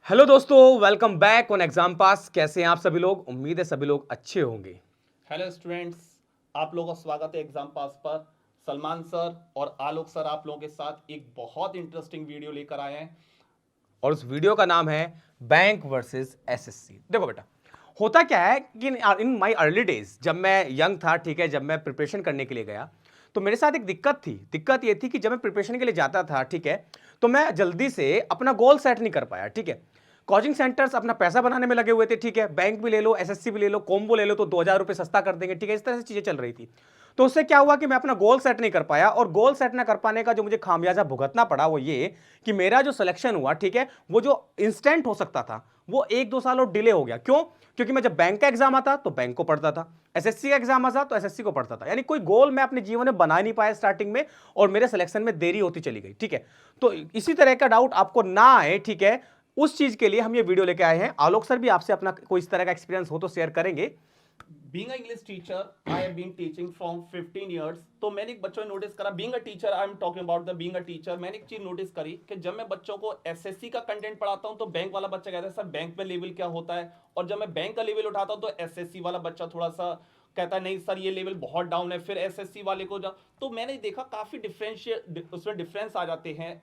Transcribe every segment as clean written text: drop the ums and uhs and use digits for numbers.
Hello दोस्तों, welcome back on exam पास। कैसे हैं आप सभी लोग? उम्मीद है सभी लोग अच्छे होंगे। हेलो स्टूडेंट्स, आप लोगों का स्वागत है एग्जाम पास पर। सलमान सर और आलोक सर आप लोगों के साथ एक बहुत इंटरेस्टिंग वीडियो लेकर आए हैं। और उस वीडियो का नाम है बैंक वर्सेस एसएससी। देखो बेटा, होता क्या है कि इन माय अर्ली डेज, जब मैं यंग था, ठीक है, जब मैं प्रिपरेशन करने के लिए गया, तो मेरे साथ एक दिक्कत थी। दिक्कत ये थी कि जब मैं प्रिपरेशन के लिए जाता था, ठीक है, तो मैं जल्दी से अपना गोल सेट नहीं कर पाया। ठीक है, कोचिंग सेंटर्स अपना पैसा बनाने में लगे हुए थे। ठीक है, बैंक भी ले लो, एसएससी भी ले लो, कॉम्बो ले लो तो 2000 रुपये सस्ता कर देंगे। ठीक है, इस तरह से चीजें चल रही थी। तो उससे क्या हुआ कि मैं अपना गोल सेट नहीं कर पाया, और गोल सेट ना कर पाने का जो मुझे खामियाजा भुगतना पड़ा वो ये कि मेरा जो सिलेक्शन हुआ, ठीक है, वो जो इंस्टेंट हो सकता था वो 1-2 साल और डिले हो गया। क्यों? क्योंकि मैं जब बैंक का एग्जाम आता तो बैंक को पढ़ता था, एसएससी का एग्जाम आता तो एसएससी को पढ़ता था। यानी कोई गोल मैं अपने जीवन में बना नहीं पाया स्टार्टिंग में, और मेरे सिलेक्शन में देरी होती चली गई। ठीक है, तो इसी तरह का डाउट आपको ना आए, ठीक है, उस चीज के लिए हम ये वीडियो लेके आए हैं। आलोक सर भी आपसे अपना कोई इस तरह का एक्सपीरियंस हो तो शेयर करेंगे। Being English teacher, I have been teaching from 15 years. तो मैंने एक बच्चों ने नोटिस करा, being a teacher, I am talking about the being a teacher. मैंने एक चीज नोटिस करी कि जब मैं बच्चों को एसएससी का कंटेंट पढ़ाता हूं तो बैंक वाला बच्चा कहता है सर बैंक में लेवल क्या होता है, और जब मैं बैंक का लेवल उठाता हूं तो एसएससी वाला बच्चा थोड़ा सा कहता है नहीं सर ये लेवल बहुत डाउन है, फिर एसएससी वाले को जा। तो मैंने देखा काफी उसमें डिफरेंस आ जाते हैं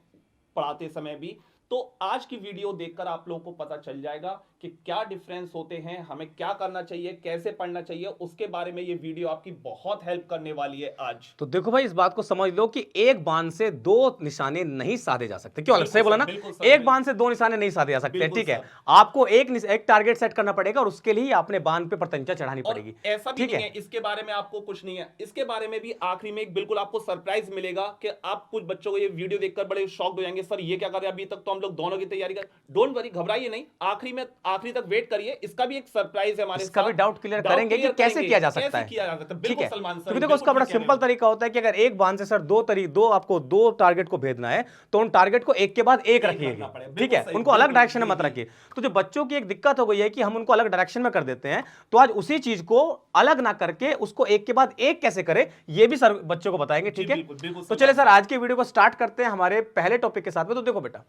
पढ़ाते समय भी। तो आज की वीडियो देखकर आप लोगों को पता चल जाएगा कि क्या डिफरेंस होते हैं, हमें क्या करना चाहिए, कैसे पढ़ना चाहिए, उसके बारे में ये वीडियो आपकी बहुत हेल्प करने वाली है आज। तो देखो भाई, इस बात को समझ लो कि एक बाण से दो निशाने नहीं साधे जा सकते। क्यों? अलग बिल्कुल सही बोला सर, ना? बिल्कुल सर, एक बाण से दो निशाने नहीं साधे जा सकते। बिल्कुल ठीक है, सर। आपको एक टारगेट सेट करना पड़ेगा, और उसके लिए आपने बाण पे प्रत्यंचा चढ़ानी और पड़ेगी। ऐसा भी ठीक नहीं है, है इसके बारे में आपको कुछ नहीं है, इसके बारे में भी आखिरी में एक बिल्कुल आपको सरप्राइज मिलेगा कि आप कुछ बच्चों को ये वीडियो देखकर बड़े शॉक्ड हो जाएंगे, सर ये क्या कर रहे हैं, अभी तक तो हम लोग दोनों की तैयारी कर। डोंट वरी, घबराइए नहीं, आखिरी में आखिरी तक वेट करिए, इसका भी एक सरप्राइज है हमारे इसका भी साथ। डाउट क्लियर डाउट करेंगे कि क्लियर कैसे करेंगे किया जा सकता कैसे है। किया जा सकता है। ठीक बिल्कुल है, सलमान सर, क्योंकि देखो बिल्कुल उसका बड़ा ठीक कह रहे सिंपल हो। तरीका होता है कि अगर एक बाण से सर दो आपको दो टारगेट को भेजना है, तो उन टारगेट को एक के बाद एक एक रखना रखिएगा। पड़ेगा, ठीक बिल्कुल है, सही, उनको अलग बिल्कुल डायरेक्शन में जी मत जी। रखिए। तो जो बच्चों की एक दिक्कत हो गई है कि हम उनको अलग डायरेक्शन में कर देते हैं, तो आज उसी चीज को अलग ना करके उसको एक के बाद एक कैसे करें, ये भी सर बच्चों को बताएंगे। जी ठीक है, बिल्कुल बिल्कुल तो चलिए सलमान सर सर। आज के वीडियो को स्टार्ट करते हैं हमारे पहले टॉपिक के साथ में। तो देखो बेटा,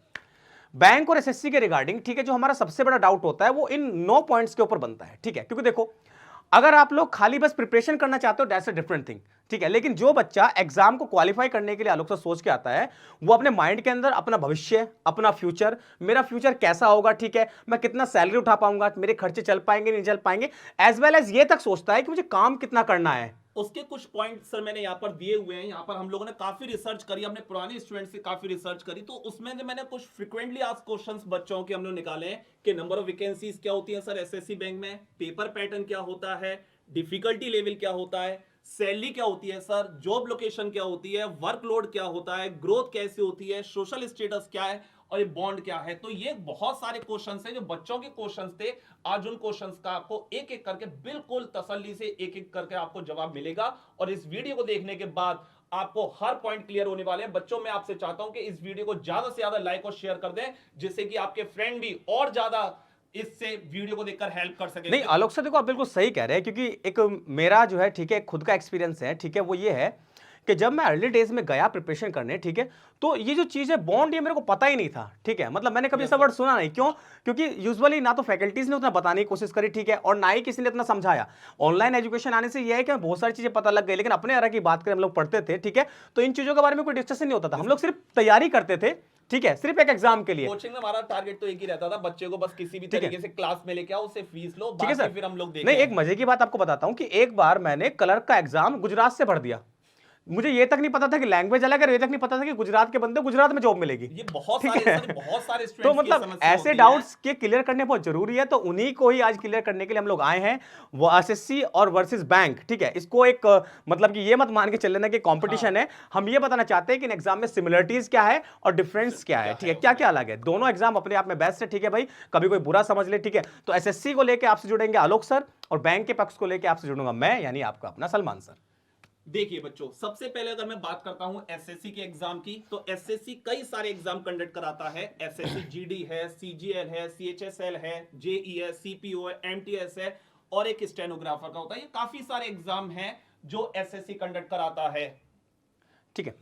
बैंक और एसएससी के रिगार्डिंग, ठीक है, जो हमारा सबसे बड़ा डाउट होता है वो इन 9 पॉइंट्स के ऊपर बनता है। ठीक है, क्योंकि देखो, अगर आप लोग खाली बस प्रिपरेशन करना चाहते हो, दैट्स अ डिफरेंट थिंग। ठीक है, लेकिन जो बच्चा एग्जाम को क्वालिफाई करने के लिए आलोक से सोच के आता है, वो अपने माइंड के अंदर अपना भविष्य, अपना फ्यूचर, मेरा फ्यूचर कैसा होगा, ठीक है, मैं कितना सैलरी उठा पाऊंगा, मेरे खर्चे चल पाएंगे नहीं चल पाएंगे, एज वेल एज ये तक सोचता है कि मुझे काम कितना करना है। उसके कुछ पॉइंट सर मैंने यहाँ पर दिए हुए हैं। यहाँ पर हम लोगों ने काफी रिसर्च करी, अपने पुराने स्टूडेंट से काफी रिसर्च करी, तो उसमें जो मैंने कुछ फ्रिक्वेंटली आस्क्ड क्वेश्चंस बच्चों के हम लोग निकाले हैं कि नंबर ऑफ वैकेंसीज क्या होती है सर एसएससी बैंक में, पेपर पैटर्न क्या होता है, डिफिकल्टी लेवल क्या होता है, सैलरी क्या होती है सर, जॉब लोकेशन क्या होती है, वर्कलोड क्या होता है, ग्रोथ कैसे होती है, सोशल स्टेटस क्या है, और ये बॉन्ड क्या है। तो ये बहुत सारे क्वेश्चंस हैं जो बच्चों के क्वेश्चंस थे। आज उन क्वेश्चंस का आपको एक एक करके बिल्कुल तसल्ली से एक एक करके आपको जवाब मिलेगा, और इस वीडियो को देखने के बाद आपको हर पॉइंट क्लियर होने वाले हैं। बच्चों मैं आपसे चाहता हूं कि इस वीडियो को ज्यादा से ज्यादा लाइक और शेयर कर दें, जिससे कि आपके फ्रेंड भी और ज्यादा इससे वीडियो को देखकर हेल्प कर सके। नहीं आलोक सर, देखो आप बिल्कुल सही कह रहे हैं, क्योंकि एक मेरा जो है, ठीक है, खुद का एक्सपीरियंस है। ठीक है, वो ये है कि जब मैं अर्ली डेज में गया प्रिपरेशन करने, ठीक है, तो ये जो चीज है बॉन्ड, ये मेरे को पता ही नहीं था। ठीक है, मतलब मैंने कभी यस ऐसा सर। वर्ड सुना नहीं। क्यों? क्योंकि यूजुअली ना तो फैकल्टीज ने उतना बताने की कोशिश करी, ठीक है, और ना ही किसी ने इतना समझाया। ऑनलाइन एजुकेशन आने से ये है कि बहुत सारी चीजें पता लग गई, लेकिन अपने एरा की बात करें, हम लोग पढ़ते थे, ठीक है, तो इन चीजों के बारे में कोई डिस्कशन नहीं होता था। हम लोग सिर्फ तैयारी करते थे, ठीक है, सिर्फ एक एग्जाम के लिए। कोचिंग में हमारा टारगेट तो एक ही रहता था, बच्चे को बस किसी भी ठीक है, तरीके से क्लास में लेके आओ, उसे फीस लो, ठीक है बाकी सर। फिर हम लोग नहीं, एक देखें। मजे की बात आपको बताता हूं कि एक बार मैंने क्लर्क का एग्जाम गुजरात से भर दिया। मुझे ये तक नहीं पता था कि लैंग्वेज अलग है, ये तक नहीं पता था कि गुजरात के बंदे गुजरात में जॉब मिलेगी। ये बहुत ठीक सारे है, सर, बहुत सारे तो स्टूडेंट्स की ये मतलब समस्या ऐसे होती है। डाउट्स के क्लियर करने बहुत जरूरी है, तो उन्हीं को ही आज क्लियर करने के लिए हम लोग आए हैं। वो एसएससी और वर्सेस बैंक, ठीक है, इसको एक मतलब कि ये मत मान के चल लेना कि कंपटीशन हाँ, है। हम ये बताना चाहते हैं कि इन एग्जाम में सिमिलरिटीज क्या है और डिफरेंस क्या क्या है। ठीक है है, क्या क्या उसमें। अलग है, दोनों एग्जाम अपने आप में बेस्ट है। ठीक है भाई, कभी कोई बुरा समझ ले। ठीक है, तो एसएससी को लेकर आपसे जुड़ेंगे आलोक सर, और बैंक के पक्ष को लेकर आपसे जुड़ूंगा मैं, यानी आपका अपना सलमान सर। देखिए बच्चों, सबसे पहले अगर मैं बात करता हूं एसएससी के एग्जाम की, तो एसएससी कई सारे एग्जाम कंडक्ट कराता है। एसएससी जीडी है, सीजीएल है, सीएचएसएल है, जेई है, सीपीओ है, एमटीएस है, और एक स्टेनोग्राफर का होता है। ये काफी सारे एग्जाम हैं जो एसएससी कंडक्ट कराता है। ठीक है,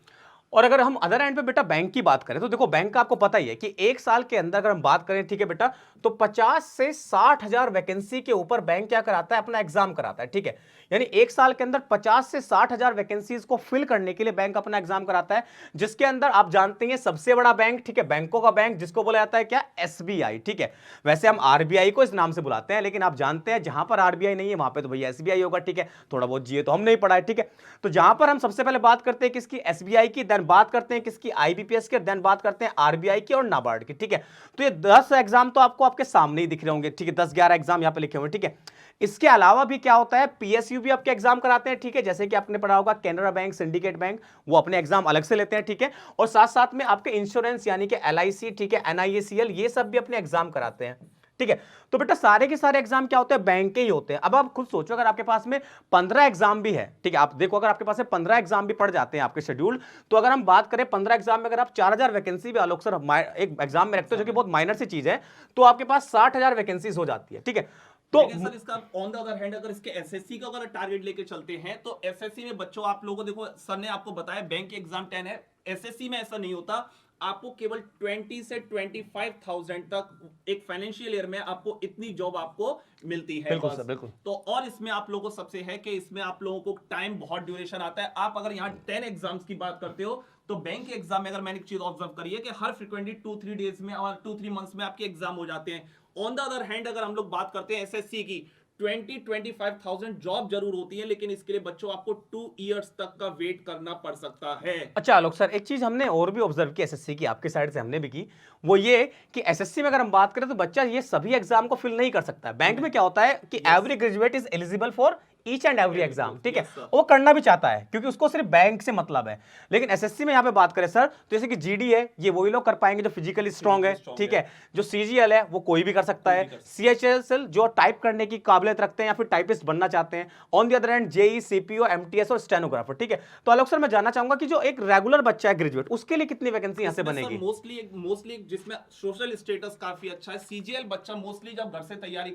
और अगर हम अदर एंड पे बेटा बैंक की बात करें तो देखो बैंक का आपको पता ही है कि एक साल के अंदर अगर हम बात करें, ठीक है बेटा, तो 50 से 60 हजार वैकेंसी के ऊपर बैंक क्या कराता है, अपना एग्जाम कराता है। ठीक है, यानी एक साल के अंदर 50 से 60 हजार वैकेंसीज को फिल करने के लिए बैंक अपना एग्जाम कराता है, जिसके अंदर आप जानते हैं सबसे बड़ा बैंक, ठीक है, बैंकों का बैंक, जिसको बोला जाता है क्या, एसबीआई। ठीक है, वैसे हम आरबीआई को इस नाम से बुलाते हैं, लेकिन आप जानते हैं जहां पर आरबीआई नहीं है वहां पे तो भैया एसबीआई होगा। ठीक है, थोड़ा बहुत जिए तो हम नहीं पढ़ा है। ठीक है, तो जहां पर हम सबसे पहले बात करते हैं किसकी, एसबीआई की, देन बात करते हैं किसकी, आईबीपीएस की, देन बात करते हैं आरबीआई की और नाबार्ड की। ठीक है, तो ये 10 एग्जाम तो आपको आपके सामने ही दिख रहे होंगे। ठीक है, 10-11 एग्जाम यहां पे लिखे हुए हैं। ठीक है, इसके अलावा भी क्या होता है, पीएसयू भी आपके एग्जाम कराते हैं। ठीक है, जैसे कि आपने पढ़ा होगा कैनरा बैंक, सिंडिकेट बैंक, वो अपने एग्जाम अलग से लेते हैं। ठीक है, और साथ साथ में आपके इंश्योरेंस यानी कि एलआईसी, ठीक है, एनआईएसीएल, ये सब भी अपने एग्जाम कराते हैं। ठीक है, तो बेटा सारे के सारे एग्जाम क्या होते हैं, बैंक के ही होते हैं। अब आप खुद सोचो अगर आपके पास में 15 एग्जाम भी है, ठीक है, आप देखो अगर आपके पास में 15 एग्जाम भी पड़ जाते हैं आपके शेड्यूल, तो अगर हम बात करें 15 एग्जाम में अगर आप 4000 वैकेंसी भी आलोक सर एक एग्जाम में रखते हो, जो कि बहुत माइनर सी चीज है, तो आपके पास 60,000 वैकेंसीज हो जाती है। ठीक है, तो लेकिन सर इसका ऑन द अदर हैंड अगर इसके एसएससी का अगर टारगेट लेके चलते हैं तो एसएससी में बच्चों आप लोगों को देखो सर ने आपको बताया बैंक के एग्जाम 10 है, एसएससी में ऐसा नहीं होता। आपको केवल 20 से 25,000 तक एक फाइनेंशियल ईयर में आपको इतनी जॉब आपको मिलती है। बिल्कुल बस। सर, बिल्कुल। तो और इसमें आप लोगों को सबसे है कि इसमें आप लोगों को टाइम बहुत ड्यूरेशन आता है। आप अगर यहाँ 10 एग्जाम्स की बात करते हो तो बैंक के एग्जाम में अगर मैंने एक चीज ऑब्जर्व करी है कि हर फ्रिक्वेंटली 2-3 डेज में और 2-3 मंथ्स में आपके एग्जाम हो जाते हैं। ऑन द अदर हैंड अगर हम लोग बात करते हैं एसएससी की, 20-25,000 जॉब जरूर होती है, लेकिन इसके लिए बच्चों आपको 2 इयर्स तक का वेट करना पड़ सकता है। अच्छा आलोक सर, एक चीज हमने और भी ऑब्जर्व की एसएससी की, आपके साइड से हमने भी की, वो ये कि एसएससी में अगर हम बात करें तो बच्चा ये सभी एग्जाम को फिल नहीं कर सकता। बैंक में क्या होता है कि every graduate is eligible for each and every exam. ठीक है, वो करना भी चाहता है क्योंकि उसको सिर्फ बैंक से मतलब है। लेकिन एसएससी में यहां पे बात करें सर, तो जैसे कि जीडी है, ये वही लोग कर पाएंगे जो फिजिकली स्ट्रांग है। ठीक है, जो सीजीएल है वो कोई भी कर सकता है, सीएचएसएल जो टाइप करने की काबिलियत रखते हैं या फिर टाइपिस्ट बनना चाहते हैं। On the other hand JE, CPO, MTS और स्टेनोग्राफर। ठीक है, तो आलोक सर मैं जानना चाहूंगा कि जो एक रेगुलर बच्चा है ग्रेजुएट, उसके लिए कितनी वैकेंसी यहां से बनेगी? मोस्टली जिसमें सोशल स्टेटस काफी अच्छा है, सीजीएल बच्चा मोस्टली जब घर से तैयारी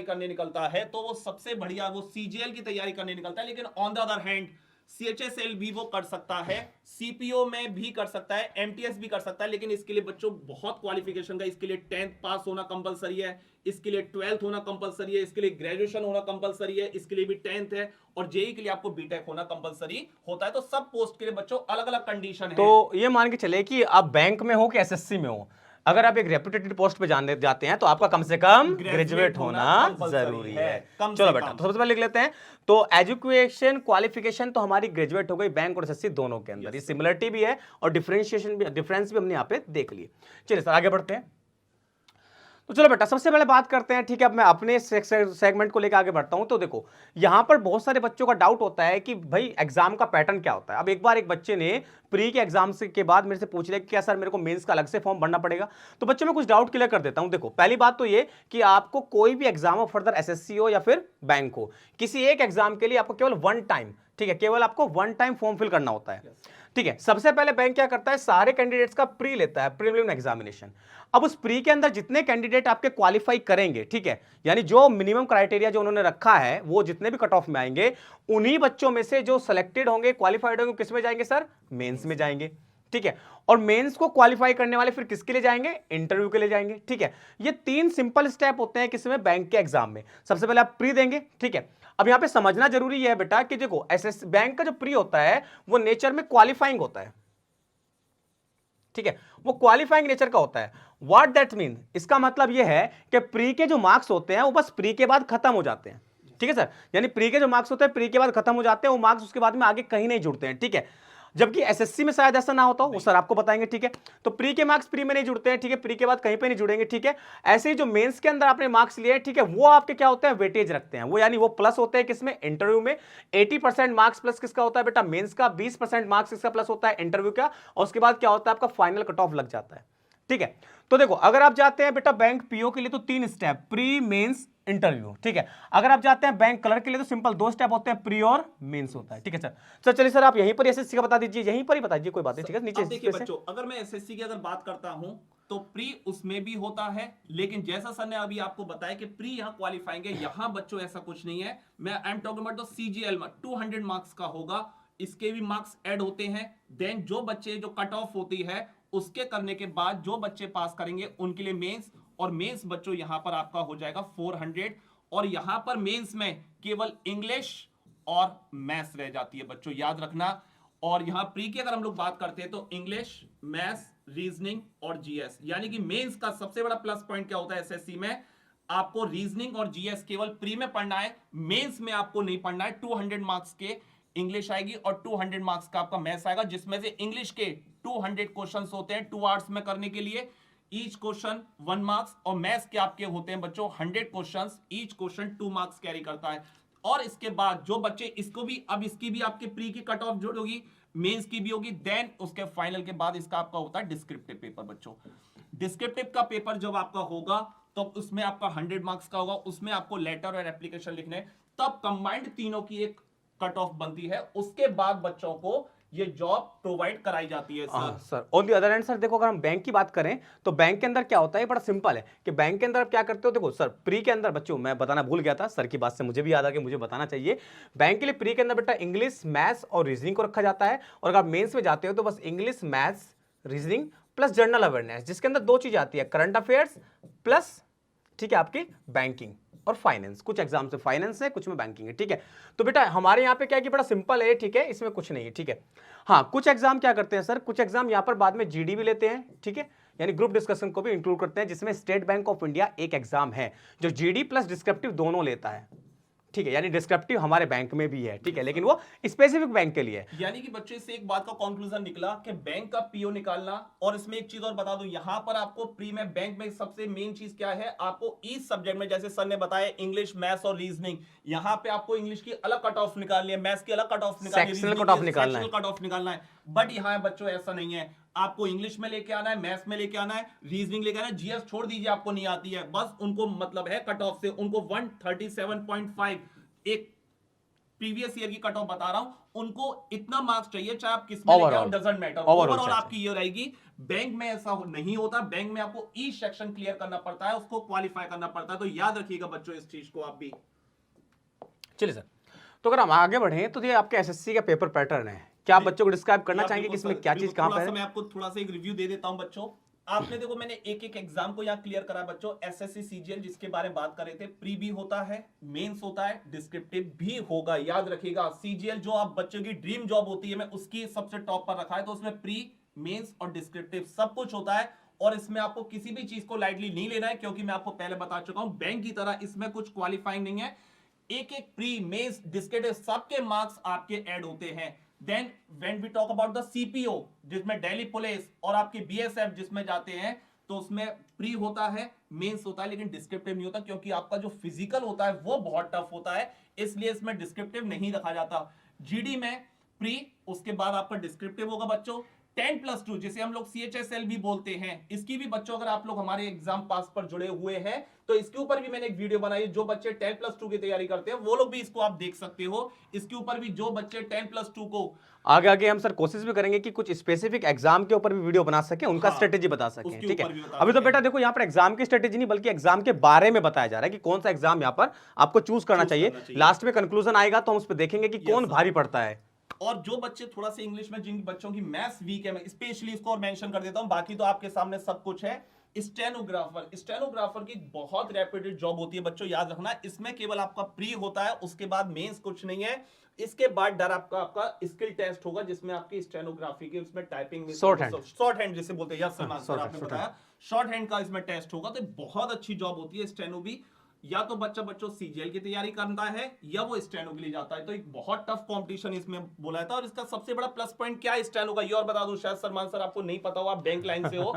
करने निकलता है तो वो सबसे बढ़िया वो सीजीएल की तैयारी करने निकलता है। लेकिन on the other hand CHSL भी वो कर सकता है, सीपीओ में भी कर सकता है, एमटीएस भी कर सकता है। लेकिन इसके लिए बच्चों बहुत क्वालिफिकेशन का, इसके लिए 10th पास होना कंपलसरी है, इसके लिए 12th होना कंपलसरी है, इसके लिए ग्रेजुएशन होना कंपलसरी है, इसके लिए भी 10th है, और जेई के लिए आपको बीटेक होना कंपलसरी होता है। तो सब पोस्ट के लिए बच्चों अलग अलग कंडीशन है। तो ये मान के चले कि आप बैंक में हो कि एसएससी में हो, अगर आप एक रेपुटेटेड पोस्ट पे जाते हैं तो आपका कम से कम ग्रेजुएट होना जरूरी है। चलो बेटा, तो सबसे पहले लिख लेते हैं। तो एजुकेशन क्वालिफिकेशन तो हमारी ग्रेजुएट हो गई बैंक और एसएससी दोनों के अंदर। ये सिमिलरिटी भी है और डिफरेंस भी हमने यहाँ पे देख लिए। चलिए सर आगे बढ़ते हैं। तो चलो बेटा सबसे पहले बात करते हैं। ठीक है, अब मैं अपने सेगमेंट को लेकर आगे बढ़ता हूं। तो देखो यहां पर बहुत सारे बच्चों का डाउट होता है कि भाई एग्जाम का पैटर्न क्या होता है। अब एक बार एक बच्चे ने प्री के एग्जाम के बाद मेरे से पूछ लिया कि क्या सर मेरे को मेंस का अलग से फॉर्म भरना पड़ेगा। तो बच्चों में कुछ डाउट क्लियर कर देता हूं। देखो पहली बात तो ये कि आपको कोई भी एग्जाम हो, फर्दर एसएससी हो या फिर बैंक हो, किसी एक एग्जाम के लिए आपको केवल वन टाइम, ठीक है, केवल आपको वन टाइम फॉर्म फिल करना होता है। ठीक है, सबसे पहले बैंक क्या करता है, सारे कैंडिडेट्स का प्री लेता है, प्रीलिमिनरी एग्जामिनेशन। अब उस प्री के अंदर जितने कैंडिडेट आपके क्वालिफाई करेंगे, ठीक है, यानी जो मिनिमम क्राइटेरिया जो उन्होंने रखा है वो जितने भी कट ऑफ में आएंगे, उन्हीं बच्चों में से जो सिलेक्टेड होंगे, क्वालिफाइड होंगे, किस में जाएंगे सर, मेंस में जाएंगे। ठीक है, और मेंस को क्वालिफाई करने वाले फिर किसके लिए जाएंगे, इंटरव्यू के लिए जाएंगे। ठीक है, ये 3 सिंपल स्टेप होते हैं किसमें, बैंक के एग्जाम में। सबसे पहले आप प्री देंगे। ठीक है, अब यहां पे समझना जरूरी है बेटा कि देखो एसएस बैंक का जो प्री होता है वो नेचर में क्वालिफाइंग होता है। ठीक है, वो क्वालिफाइंग नेचर का होता है। व्हाट दैट मीन, इसका मतलब यह है कि प्री के जो मार्क्स होते हैं वो बस प्री के बाद खत्म हो जाते हैं। ठीक है सर, यानी प्री के जो मार्क्स होते हैं प्री के बाद खत्म हो जाते हैं, वो मार्क्स उसके बाद में आगे कहीं नहीं जुड़ते हैं। ठीक है, जबकि एसएससी में शायद ऐसा ना होता हो, वो सर आपको बताएंगे। ठीक है, तो प्री के मार्क्स प्री में नहीं जुड़ते हैं। ठीक है, प्री के बाद कहीं पे नहीं जुड़ेंगे। ठीक है, ऐसे ही जो मेंस के अंदर आपने मार्क्स लिए, ठीक है, वो आपके क्या होते हैं, वेटेज रखते हैं। वो यानी वो प्लस होते हैं किसमें, इंटरव्यू में। 80% मार्क्स प्लस किसका होता है बेटा, मेंस का। 20% मार्क्स किसका प्लस होता है, इंटरव्यू का। और उसके बाद क्या होता है, आपका फाइनल कट ऑफ लग जाता है। ठीक है, तो देखो अगर आप जाते हैं बेटा बैंक पीओ के लिए तो 3 स्टेप, प्री, मेंस, इंटरव्यू। ठीक है, अगर आप जाते हैं बैंक क्लर्क के लिए तो सिंपल 2 स्टेप होते हैं, प्री और मेंस होता है। ठीक है सर, चलिए सर आप यहीं पर एसएससी का बता दीजिए, यहीं पर ही बता दीजिए, कोई बात नहीं। ठीक है, नीचे देखिए बच्चों, अगर मैं एसएससी की अगर बात करता हूं तो प्री उसमें भी होता है, लेकिन जैसा सर ने अभी आपको बताया कि प्री यहां क्वालिफाइंग है, यहां बच्चों ऐसा कुछ नहीं है। मैं आई am talking about the CGL में 200 मार्क्स का होगा, इसके भी मार्क्स ऐड होते हैं। देन जो बच्चे जो कट ऑफ होती है उसके करने के बाद जो बच्चे पास करेंगे उनके लिए मेंस, और मेंस बच्चों यहां पर आपका हो जाएगा 400, और यहां पर मेंस में केवल इंग्लिश और मैथ्स रह जाती है बच्चों, याद रखना। और यहां प्री की अगर हम लोग बात करते हैं तो इंग्लिश, मैथ्स, रीजनिंग और जीएस, यानी कि मेंस का सबसे बड़ा प्लस पॉइंट क्या होता है एसएससी में, आपको रीजनिंग और जीएस केवल प्री में पढ़ना है, मेंस में आपको नहीं पढ़ना है। 200 मार्क्स के इंग्लिश आएगी और 200 मार्क्स का आपका मैथ्स आएगा, जिसमें से इंग्लिश के 200 क्वेश्चंस होते हैं 2 आवर्स में करने के लिए, ईच क्वेश्चन 1 मार्क्स, और मैथ्स के आपके होते हैं बच्चों 100 questions, each question 2 marks carry करता है। और इसके बाद जो बच्चे इसको भी, अब इसकी भी आपके प्री की कट ऑफ जो होगी, मेंस की भी होगी, देन उसके फाइनल के बाद इसका आपका होता है डिस्क्रिप्टिव पेपर बच्चों। डिस्क्रिप्टिव का पेपर जब आपका होगा तो उसमें आपका 100 मार्क्स का होगा, उसमें आपको लेटर और एप्लीकेशन लिखने, तब कंबाइंड तीनों की एक कट ऑफ बनती है, उसके बाद बच्चों को ये जॉब प्रोवाइड कराई जाती है sir. Sir on the other hand sir देखो, अगर हम बैंक की बात करें तो बैंक के अंदर क्या होता है, बड़ा सिंपल है कि बैंक के अंदर आप क्या करते हो। देखो सर, प्री के अंदर बच्चों मैं बताना भूल गया था, सर की बात से मुझे भी याद आ गया, मुझे बताना चाहिए। बैंक के लिए प्री के अंदर बेटा इंग्लिश, मैथ्स और रीजनिंग को रखा जाता है, और अगर आप मेंस में जाते हो तो बस English, maths, reasoning plus general awareness, जिसके अंदर 2 चीजें आती है, करंट अफेयर्स प्लस ठीक है आपकी बैंकिंग और फाइनेंस। कुछ एग्जाम से फाइनेंस है, कुछ में बैंकिंग है, ठीक है। तो बेटा हमारे यहाँ पे क्या है कि बड़ा सिंपल है, ठीक है, इसमें कुछ नहीं है, ठीक है। हाँ, कुछ एग्जाम क्या करते हैं सर, कुछ एग्जाम यहाँ पर बाद में जीडी भी लेते हैं, ठीक है, यानी ग्रुप डिस्कशन को भी इंक्लूड करते हैं, जिसमें स्टेट बैंक ऑफ इंडिया एक एग्जाम है जो जीडी प्लस डिस्क्रिप्टिव दोनों लेता है, ठीक है, यानी डिस्क्रिप्टिव हमारे बैंक में भी है, ठीक है, लेकिन वो स्पेसिफिक बैंक के लिए है। यानी कि बच्चे से एक बात का कंक्लूजन निकला कि बैंक का पीओ निकालना, और इसमें एक चीज और बता दूं, यहां पर आपको प्री में बैंक में सबसे मेन चीज क्या है, आपको ईच सब्जेक्ट में जैसे सर ने बताया इंग्लिश, मैथ्स और रीजनिंग, यहां पे आपको इंग्लिश की अलग कट ऑफ निकालनी है, मैथ्स की अलग कट ऑफ निकालनी है, सेक्शनल कट ऑफ निकालना है, कट ऑफ निकालना है। बट यहां बच्चों ऐसा नहीं है, आपको इंग्लिश में लेके आना है, मैथ्स में लेके आना है, रीजनिंग लेके आना है, जीएस छोड़ दीजिए आपको नहीं आती है, बस उनको मतलब है कट ऑफ से उनको 137.5 एक प्रीवियस ईयर की कट ऑफ बता रहा हूं, उनको इतना मार्क्स चाहिए, चाहे आप किसमें लेके आओ, डजंट मैटर, ओवरऑल आपकी ये रहेगी। बैंक में ऐसा नहीं होता, बैंक में आपको ईच सेक्शन क्लियर करना पड़ता है, उसको क्वालिफाई करना पड़ता है, तो याद रखिएगा बच्चों इस चीज को आप भी। चलिए सर, तो अगर हम आगे बढ़े तो ये आपके एसएससी का पेपर पैटर्न है, क्या आप बच्चों को डिस्क्राइब करना चाहेंगे कि इसमें क्या चीज कहां पर है? मैं आपको थोड़ा सा एक रिव्यू दे देता हूं बच्चों। आपने देखो मैंने एक एक एग्जाम को यहाँ क्लियर करा बच्चों, एसएससी सीजीएल जिसके बारे में बात कर रहे थे, प्री भी होता है, मेंस होता है, डिस्क्रिप्टिव भी होगा, याद रखिएगा। सीजीएल जो आप बच्चों की ड्रीम जॉब होती है, मैं उसकी सबसे टॉप पर रखा है, तो उसमें प्री, मेंस और डिस्क्रिप्टिव सब कुछ होता है, और इसमें आपको किसी भी चीज को लाइटली नहीं लेना है, क्योंकि मैं आपको पहले बता चुका हूं बैंक की तरह इसमें कुछ क्वालिफाइंग नहीं है, एक एक प्री, मेंस, डिस्क्रिप्टिव सबके मार्क्स आपके ऐड होते हैं। Then when we talk about the CPO, जिसमें दिल्ली पुलिस और आपके बीएसएफ जिसमें जाते हैं, तो उसमें प्री होता है, मेंस होता है, लेकिन डिस्क्रिप्टिव नहीं होता, क्योंकि आपका जो फिजिकल होता है वो बहुत टफ होता है, इसलिए इसमें डिस्क्रिप्टिव नहीं रखा जाता। जीडी में प्री, उसके बाद आपका डिस्क्रिप्टिव होगा बच्चों। 10+2 जिसे हम लोग CHSL भी बोलते हैं, इसकी भी बच्चों अगर आप लोग हमारे एग्जाम पास पर जुड़े हुए हैं तो इसके ऊपर भी मैंने एक वीडियो बनाई, जो बच्चे 10+2 की तैयारी करते हैं वो लोग भी इसको आप देख सकते हो, इसके ऊपर भी जो बच्चे 10+2 को आगे आगे हम सर कोशिश भी करेंगे कि कुछ स्पेसिफिक एग्जाम के ऊपर भी वीडियो बना सके, उनका स्ट्रेटेजी बता सकें, ठीक है। अभी तो बेटा देखो यहाँ पर एग्जाम की स्ट्रेटेजी नहीं बल्कि एग्जाम के बारे में बताया जा रहा है कि कौन सा एग्जाम यहाँ पर आपको चूज करना चाहिए। लास्ट में कंक्लूजन आएगा तो हम उस पर देखेंगे कि कौन भारी पड़ता है। और जो बच्चे थोड़ा सा इंग्लिश में, जिन बच्चों की मैथ्स वीक है, मैं स्पेशली इसको और मेंशन कर देता हूं, बाकी तो आपके सामने सब कुछ है। स्टेनोग्राफर की बहुत रेप्यूटेड जॉब होती है बच्चों, याद रखना, इसमें केवल आपका प्री होता है, उसके बाद मेंस कुछ नहीं है, इसके बाद डर आपका स्किल टेस्ट होगा, जिसमें आपकी स्टेनोग्राफी की उसमें टाइपिंग में शॉर्ट हैंड जिसे बोलते हैं, यस सर आपने बताया, शॉर्ट हैंड का इसमें टेस्ट होगा, तो बहुत अच्छी जॉब होती है स्टेनो भी। या तो बच्चों सीजीएल की तैयारी करता है या वो स्टेनो के लिए जाता है, तो एक बहुत टफ कंपटीशन इसमें बोला था। और इसका सबसे बड़ा प्लस पॉइंट क्या है स्टेनो का, ये और बता दूं, शायद सलमान सर आपको नहीं पता हो, आप बैंक लाइन से हो,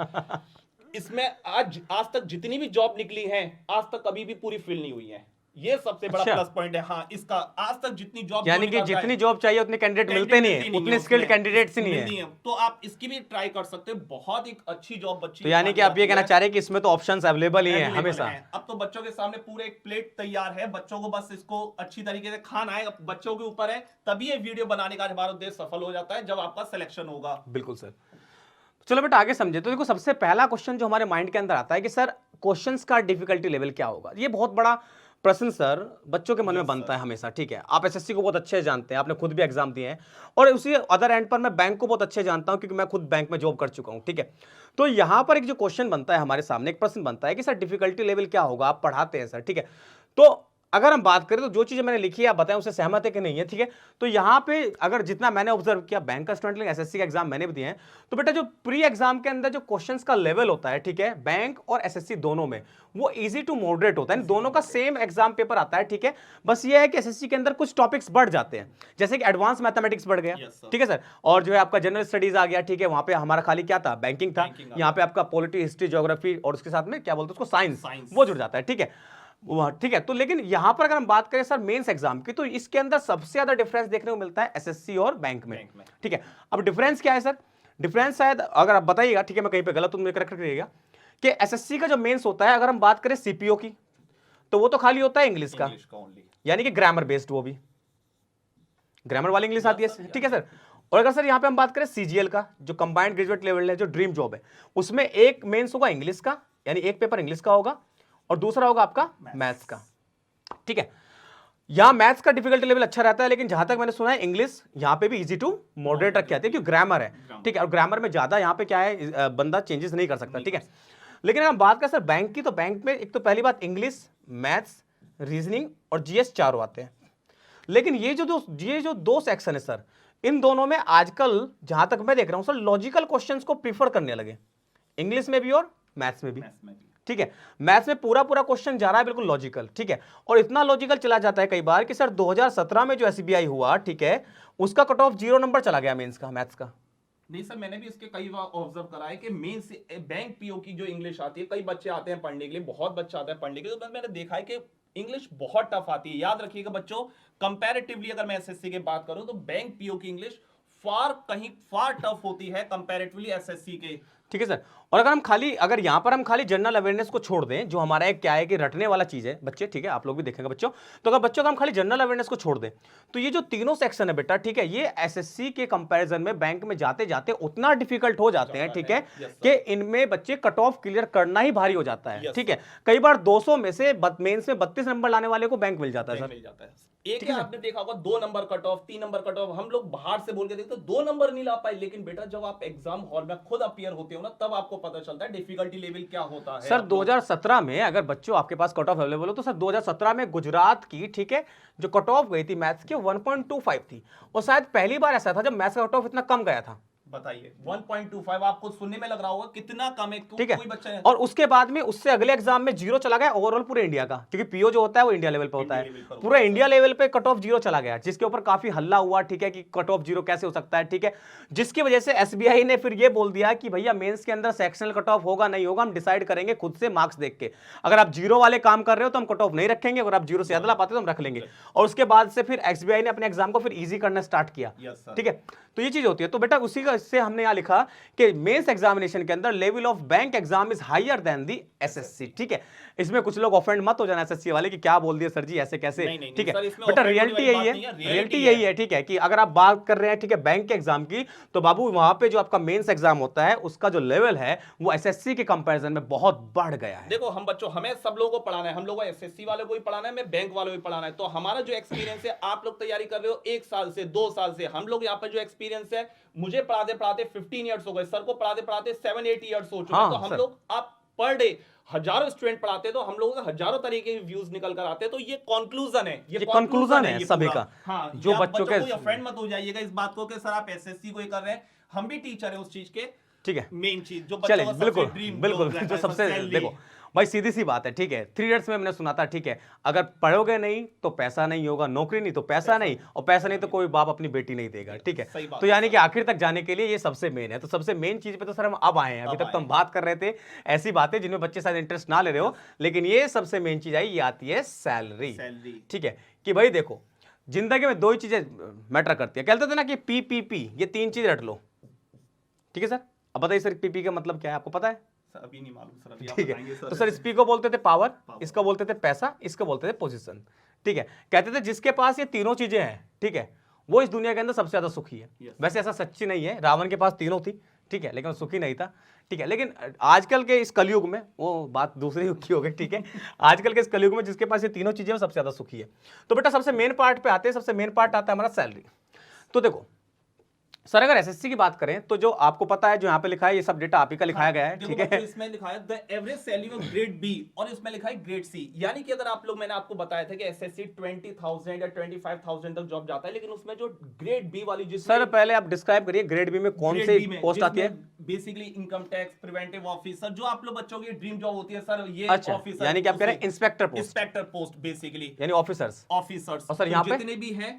इसमें आज तक जितनी भी जॉब निकली है, आज तक कभी भी पूरी फिल नहीं हुई है, ये सबसे बड़ा प्लस पॉइंट है। हाँ, इसका आज तक जितनी जॉब, यानी कि जितनी जॉब चाहिए उतने कैंडिडेट मिलते नहीं है, उतने स्किल्ड कैंडिडेट्स नहीं है, तो आप इसकी भी ट्राई कर सकते हो, बहुत एक अच्छी जॉब बच्ची। तो यानी कि आप ये कहना चाह रहे हैं कि इसमें तो ऑप्शंस अवेलेबल ही हैं हमेशा। अब तो बच्चों के सामने पूरे एक प्लेट तैयार है, बच्चों को बस इसको अच्छी तरीके से खाना है, बच्चों के ऊपर है, तभी ये वीडियो बनाने का हमारा उद्देश्य सफल हो जाता है, जब आपका सिलेक्शन होगा। बिल्कुल सर, चलो बेटा आगे समझे। तो देखो सबसे पहला क्वेश्चन जो हमारे माइंड के अंदर आता है कि सर क्वेश्चंस का डिफिकल्टी लेवल क्या होगा। ये बहुत बड़ा प्रश्न सर बच्चों के मन में बनता है हमेशा, ठीक है। आप एसएससी को बहुत अच्छे जानते हैं, आपने खुद भी एग्जाम दिए हैं, और उसी अदर एंड पर मैं बैंक को बहुत अच्छे जानता हूं, क्योंकि मैं खुद बैंक में जॉब कर चुका हूं, ठीक है। तो यहां पर एक जो क्वेश्चन बनता है हमारे सामने, एक प्रश्न बनता है कि सर डिफिकल्टी लेवल क्या होगा, आप पढ़ाते हैं सर, ठीक है। तो अगर हम बात करें तो जो चीजें मैंने लिखी है आप बताएं उससे सहमत है कि नहीं है, ठीक है। तो यहाँ पे अगर जितना मैंने ऑब्जर्व किया, बैंक का स्टूडेंट लेकिन एसएससी का एग्जाम मैंने भी दिए हैं, तो बेटा जो प्री एग्जाम के अंदर जो क्वेश्चंस का लेवल होता है, ठीक है, बैंक और एसएससी दोनों में, वो इजी टू मॉडरेट होता है, दोनों का सेम एग्जाम पेपर आता है, ठीक है। बस ये है कि एसएससी के अंदर कुछ टॉपिक्स बढ़ जाते हैं, जैसे कि एडवांस मैथमेटिक्स बढ़ गया, ठीक है सर, और जो है आपका जनरल स्टडीज आ गया, ठीक है। वहां पे हमारा खाली क्या था, बैंकिंग था, यहाँ पे आपका पॉलिटी, हिस्ट्री, ज्योग्राफी और उसके साथ में क्या बोलते हैं उसको, साइंस, वो जुड़ जाता है, ठीक है, ठीक है। तो लेकिन यहां पर अगर हम बात करें सर मेंस एग्जाम की, तो इसके अंदर सबसे ज्यादा डिफरेंस देखने को मिलता है एसएससी और बैंक में, ठीक है। अब डिफरेंस क्या है सर, डिफरेंस शायद अगर आप बताइएगा, ठीक है, मैं कहीं पे गलत हूं मुझे करेक्ट करिएगा, कि एसएससी का जो मेंस होता है, अगर हम बात करें सीपीओ की, तो वो तो खाली होता है इंग्लिश का, यानी कि ग्रामर बेस्ड, वो भी ग्रामर वाली इंग्लिश आती है, ठीक है सर। और अगर सर यहां पे हम बात करें सीजीएल का, जो कंबाइंड ग्रेजुएट लेवल है, जो ड्रीम जॉब है, उसमें एक मेंस होगा इंग्लिश का, यानी एक पेपर इंग्लिश का होगा, और दूसरा होगा आपका मैथ्स का, ठीक है। यहां मैथ्स का डिफिकल्टी लेवल अच्छा रहता है, लेकिन जहां तक मैंने सुना है इंग्लिश यहां पे भी इजी टू मॉडरेट रखी जाती है, क्योंकि ग्रामर है, ठीक है, और ग्रामर में ज्यादा यहां पे क्या है, बंदा चेंजेस नहीं कर सकता, ठीक है। लेकिन अगर हम बात करें सर बैंक की, तो बैंक में एक तो पहली बात इंग्लिश, मैथ्स, रीजनिंग और जीएस चारों आते हैं। लेकिन ये जो दो सेक्शन है सर, इन दोनों में आजकल जहां तक मैं देख रहा हूं सर, लॉजिकल क्वेश्चंस को प्रीफर करने लगे, इंग्लिश में भी और मैथ्स में भी, ठीक है। मैथ्स में पूरा क्वेश्चन जा रहा है बिल्कुल लॉजिकल, ठीक है, और इतना लॉजिकल चला जाता है कई बार कि सर 2017 में जो एसबीआई हुआ, ठीक है, उसका कट ऑफ 0 नंबर चला गया मेंस का, मैथ्स का। नहीं सर, मैंने भी इसके कई बार ऑब्जर्व करा है कि मेन से बैंक पीओ की जो इंग्लिश आती है, कई बच्चे आते हैं पढ़ने के लिए, बहुत बच्चा आता है पढ़ने के लिए, तो मैंने देखा है कि इंग्लिश बहुत टफ आती है। याद रखिएगा बच्चों, कंपैरेटिवली अगर मैं एसएससी की बात करूं, तो बैंक पीओ की इंग्लिश फार टफ होती है कंपैरेटिवली एसएससी के, ठीक है सर। और अगर यहां पर हम खाली जनरल अवेयरनेस को छोड़ दें, जो हमारा एक क्या है कि रटने वाला चीज है बच्चे, ठीक है, आप लोग भी देखेंगे बच्चों, तो अगर बच्चों का हम खाली जनरल अवेयरनेस को छोड़ दें, तो ये जो तीनों सेक्शन है बेटा, ठीक है, ये एसएससी के कंपैरिजन में बैंक में जाते जाते उतना डिफिकल्ट हो जाते हैं, ठीक है, कि इनमें बच्चे कट ऑफ क्लियर करना ही भारी हो जाता है, ठीक है। कई बार 200 में से मेंस में 32 नंबर लाने वाले को बैंक मिल जाता है सर। एक है आपने देखा होगा 2 number cut off, 3 number cut off, हम लोग बाहर से बोल के देखते 2 नंबर नहीं ला पाए, लेकिन बेटा जब आप एग्जाम हॉल में खुद अपीयर होते हो ना, तब आपको पता चलता है डिफिकल्टी लेवल क्या होता है। सर 2017 में अगर बच्चों आपके पास कट ऑफ अवेलेबल हो, तो सर 2017 में गुजरात की, ठीक है, जो कट ऑफ गई थी मैथ्स की 1.25 थी, और शायद पहली बार ऐसा था जब मैथ्स का कट ऑफ इतना कम गया था। बताइए 1.25 आपको सुनने में लग रहा होगा कितना कम है, ठीक है, कोई बच्चा है। और उसके बाद में उससे अगले एग्जाम में 0 चला गया ओवरऑल पूरे इंडिया का, क्योंकि पीओ जो होता है वो इंडिया लेवल पे होता है, पूरा इंडिया लेवल पे कट ऑफ 0 चला गया, जिसके ऊपर काफी हल्ला हुआ, ठीक है, कि कट ऑफ 0 कैसे हो सकता है, ठीक है, जिसकी वजह से एसबीआई ने फिर ये बोल दिया कि भैया मेंस के अंदर सेक्शनल कट ऑफ होगा नहीं होगा, हम डिसाइड करेंगे खुद से मार्क्स देख के, अगर आप 0 वाले काम कर रहे हो तो हम कट ऑफ नहीं रखेंगे, अगर आप 0 से ज्यादा ला पाते तो हम रख लेंगे। और उसके बाद से फिर एसबीआई ने अपने एग्जाम को फिर इजी करना स्टार्ट किया, ठीक है। तो ये चीज होती है। तो बेटा उसी का इससे हमने यहां लिखा कि मेंस एग्जामिनेशन के अंदर level of bank exam is higher than the SSC, ठीक है। इसमें कुछ लोग ऑफेंड मत हो जाना एसएससी वाले कि क्या बोल दिया सर जी ऐसे कैसे, ठीक है, बेटा रियलिटी यही है, रियलिटी यही है, ठीक है, कि अगर आप बात कर रहे हैं, ठीक है, बैंक के एग्जाम की, तो बाबू वहां पे जो आपका मेंस एग्जाम होता है उसका जो लेवल है वो एसएससी के कंपैरिजन में बहुत बढ़ गया है। देखो हम बच्चों, हमें सब लोगों को पढ़ाना है, हम लोगों को एसएससी वाले को भी पढ़ाना है, मैं बैंक वालों को भी पढ़ाना है। तो हमारा जो एक्सपीरियंस है, आप लोग तैयारी कर रहे हो 1 साल से 2 साल से, हम लोग यहाँ पर जो एक्सपीरियंस है, मुझे पढ़ाते पढ़ाते 15 ईयर्स हो गए, सर को पढ़ाते पढ़ाते 7-8 ईयर्स हो चुके हैं। तो हम लोग आप पर डे हजारों स्टूडेंट पढ़ाते, तो हम लोगों के हजारों तरीके के व्यूज निकल कर आते हैं। तो ये कंक्लूजन है, ये कंक्लूजन है सभी का। हाँ, जो बच्चों के ऑफेंड मत हो जाइएगा इस बात को कि सर आप एसएससी को ही कर रहे हैं, हम भी टीचर है उस चीज के, ठीक है, मेन चीज जो चलिए, बच्चों बिल्कुल का ड्रीम बिल्कुल, जो सबसे देखो भाई सीधी सी बात है, ठीक है, 3 इयर्स में मैंने सुना था, ठीक है, अगर पढ़ोगे नहीं तो पैसा नहीं होगा, नौकरी नहीं तो पैसा नहीं, और पैसा नहीं तो कोई बाप अपनी बेटी नहीं देगा, ठीक है। तो यानी कि आखिर तक जाने के लिए ये सबसे मेन है। तो सबसे मेन चीज पे तो सर हम अब आए हैं, अभी तक तो हम बात कर रहे थे ऐसी बातें जिनमें बच्चे शायद इंटरेस्ट ना ले रहे हो, लेकिन ये सबसे मेन चीज आई, ये आती है सैलरी, ठीक है, कि भाई देखो जिंदगी में 2 ही चीजें मैटर करती है, कहते थे ना कि पीपीपी, ये 3 चीज रट लो, ठीक है सर। अब बताइए सर पीपी का मतलब क्या है, आपको पता है? अभी नहीं मालूम सर, अभी ठीक है। तो सर स्पी को बोलते थे पावर, इसको बोलते थे पैसा, इसको बोलते थे पोजीशन, ठीक है। कहते थे जिसके पास ये तीनों चीजें हैं, ठीक है, वो इस दुनिया के अंदर सबसे ज्यादा सुखी है। वैसे ऐसा सच्ची नहीं है, रावण के पास तीनों थी, ठीक है, लेकिन वो सुखी नहीं था, ठीक है। लेकिन आजकल के इस कलयुग में, वो बात दूसरी युग की हो गई, ठीक है, आजकल के इस कलयुग में जिसके पास ये तीनों चीजें वो सबसे ज्यादा सुखी है। तो बेटा सबसे मेन पार्ट पे आते हैं, सबसे मेन पार्ट आता है हमारा सैलरी। तो देखो सर, अगर एसएससी की बात करें तो जो आपको पता है, जो यहाँ पे लिखा है, ये सब डेटा आप ही का लिखाया गया है, ठीक है। इसमें लिखा है the average salary of grade B और इसमें लिखा है ग्रेड सी। यानी कि अगर आप लोग, मैंने आपको बताया था कि एसएससी 20,000 या 25,000 तक जॉब जाता है, लेकिन उसमें जो ग्रेड बी वाली, जिस सर पहले आप डिस्क्राइब करिए ग्रेड बी में कौन से पोस्ट आती है। Basically income tax, preventive officer, जो आप लोग बच्चों की ड्रीम जॉब होती है सर, ये अच्छा, ऑफिसर, यानी कि आप कह रहे हैं इंस्पेक्टर पोस्ट बेसिकली, यानी ऑफिसर्स। ऑफिसर्स और सर यहाँ पे जितने भी हैं,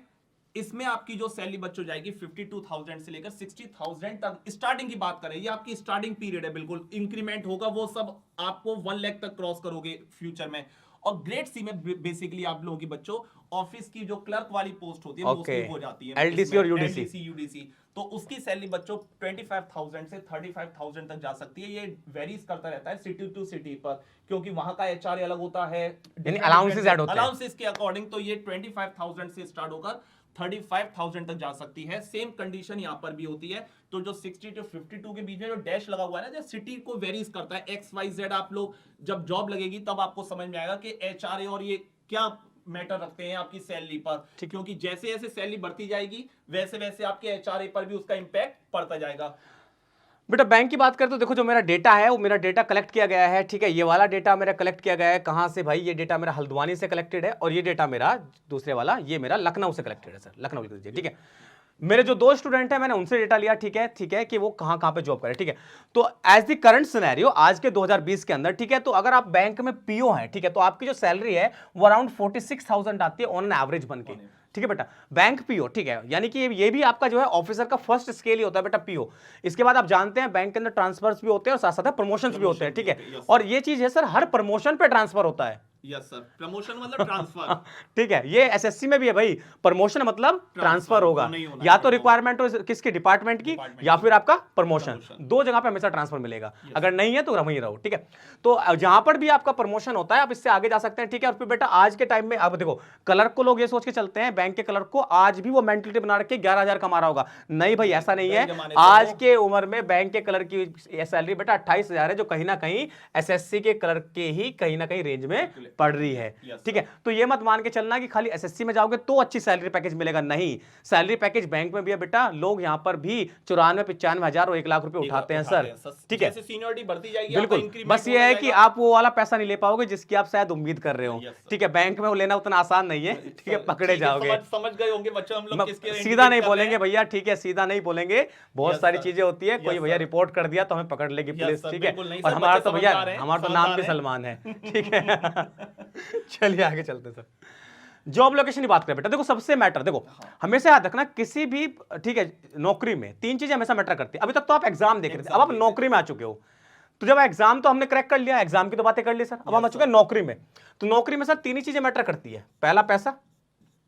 इसमें आपकी जो सैलरी बच्चों जाएगी 52,000 से लेकर 60,000 तक। स्टार्टिंग की बात करें, ये आपकी स्टार्टिंग पीरियड है, बिल्कुल इंक्रीमेंट होगा, वो सब आपको 1 लाख तक क्रॉस करोगे फ्यूचर में। और ग्रेड सी में बेसिकली आप लोगों की बच्चों ऑफिस की जो क्लर्क वाली पोस्ट होती है, मोस्टली हो जाती है एलडीसी और यूडीसी। यूडीसी, तो उसकी सैलरी बच्चों 25,000 से 35,000 तक जा सकती है। ये वेरीज करता रहता है सिटी टू सिटी पर, क्योंकि वहां का एचआर अलग होता है, यानी अलाउंसेस ऐड होते हैं, अलाउंसेस के अकॉर्डिंग। तो ये 25,000 से स्टार्ट होकर 35,000 तक जा सकती है। सेम कंडीशन यहां पर भी होती है। तो जो 60 to 52 के बीच में जो डैश लगा हुआ है ना, जो सिटी को वेरीज करता है, एक्स वाई जेड, आप लोग जब जॉब लगेगी तब आपको समझ में आएगा कि एचआरए और ये क्या मैटर रखते हैं आपकी सैलरी पर, क्योंकि जैसे जैसे सैलरी बढ़ती जाएगी वैसे वैसे आपके एचआरए पर भी उसका इंपैक्ट पड़ता जाएगा। बेटा बैंक की बात करें तो देखो, जो मेरा डेटा है वो मेरा डेटा कलेक्ट किया गया है, ठीक है। ये वाला डेटा मेरा कलेक्ट किया गया है कहां से भाई, ये डेटा मेरा हल्द्वानी से कलेक्टेड है, और ये डेटा मेरा दूसरे वाला ये मेरा लखनऊ से कलेक्टेड है। सर लखनऊ लिख दीजिए, ठीक है। मेरे जो 2 स्टूडेंट हैं, मैंने उनसे डेटा लिया, ठीक है, ठीक है, कि वो कहां कहां पे जॉब करें, ठीक है। तो एज द करंट सिनेरियो आज के 2020 के अंदर, ठीक है, तो अगर आप बैंक में पीओ हैं, ठीक है, तो आपकी जो सैलरी है वो अराउंड 46,000 आती है ऑन एन एवरेज बन के, ठीक है बेटा। बैंक पीओ, ठीक है, यानी कि ये भी आपका जो है ऑफिसर का फर्स्ट स्केल ही होता है बेटा, पीओ। इसके बाद आप जानते हैं बैंक के अंदर ट्रांसफर्स भी होते हैं और साथ साथ प्रमोशंस भी होते हैं, ठीक है। और ये चीज है सर, हर प्रमोशन पे ट्रांसफर होता है। यस सर, प्रमोशन मतलब ट्रांसफर। ठीक है, ये एसएससी में भी है भाई, प्रमोशन मतलब ट्रांसफर होगा, या तो रिक्वायरमेंट हो किसकी, डिपार्टमेंट की, या फिर आपका प्रमोशन। 2 जगह पे हमेशा ट्रांसफर मिलेगा, अगर नहीं है तो वहीं रहो, ठीक है। तो जहां पर भी आपका प्रमोशन होता है आप इससे आगे जा सकते हैं, ठीक है। और फिर बेटा आज के टाइम में अब देखो, क्लर्क को लोग ये सोच के चलते हैं, बैंक के क्लर्क को आज भी वो मेंटलिटी बना रखे 11,000 कमा रहा होगा। नहीं भाई, ऐसा नहीं है। आज के उम्र में बैंक के क्लर्क की सैलरी बेटा 28,000 है, जो कहीं ना कहीं एसएससी के क्लर्क के ही कहीं ना कहीं रेंज में पड़ रही है, ठीक है। तो ये मत मान के चलना कि खाली एसएससी में जाओगे तो अच्छी सैलरी पैकेज मिलेगा, नहीं। सैलरी पैकेज बैंक में भी है बेटा, लोग यहां पर भी 94-95 हजार और 1 लाख रुपए उठाते हैं सर, ठीक है। सीनियरिटी बढ़ती जाएगी, बिल्कुल, बस ये है कि आप वो वाला पैसा नहीं ले पाओगे जिसकी आप शायद उम्मीद कर रहे हो, ठीक है। बैंक में वो लेना उतना आसान नहीं है, ठीक है, पकड़े जाओगे। समझ गए होंगे बच्चों, हम लोग किसके सीधा नहीं बोलेंगे भैया, ठीक है, सीधा नहीं बोलेंगे, बहुत सारी चीजें होती है। कोई भैया रिपोर्ट कर दिया तो हमें पकड़ लेगी पुलिस, ठीक है। और हमारा तो भैया, हमारा तो नाम भी सलमान है, ठीक है। चलिए आगे चलते सर। जॉब लोकेशन की बात करें बेटा, देखो सबसे मैटर, देखो हमेशा याद रखना किसी भी, ठीक है, नौकरी में 3 चीजें हमेशा मैटर करती है। अभी तक तो आप एग्जाम देख रहे थे, अब आप नौकरी में आ चुके हो। तो जब एग्जाम तो हमने क्रैक कर लिया, एग्जाम की तो बातें कर ली सर, अब हम आ चुके हैं नौकरी में। तो नौकरी में सर 3 ही चीजें मैटर करती है, पहला पैसा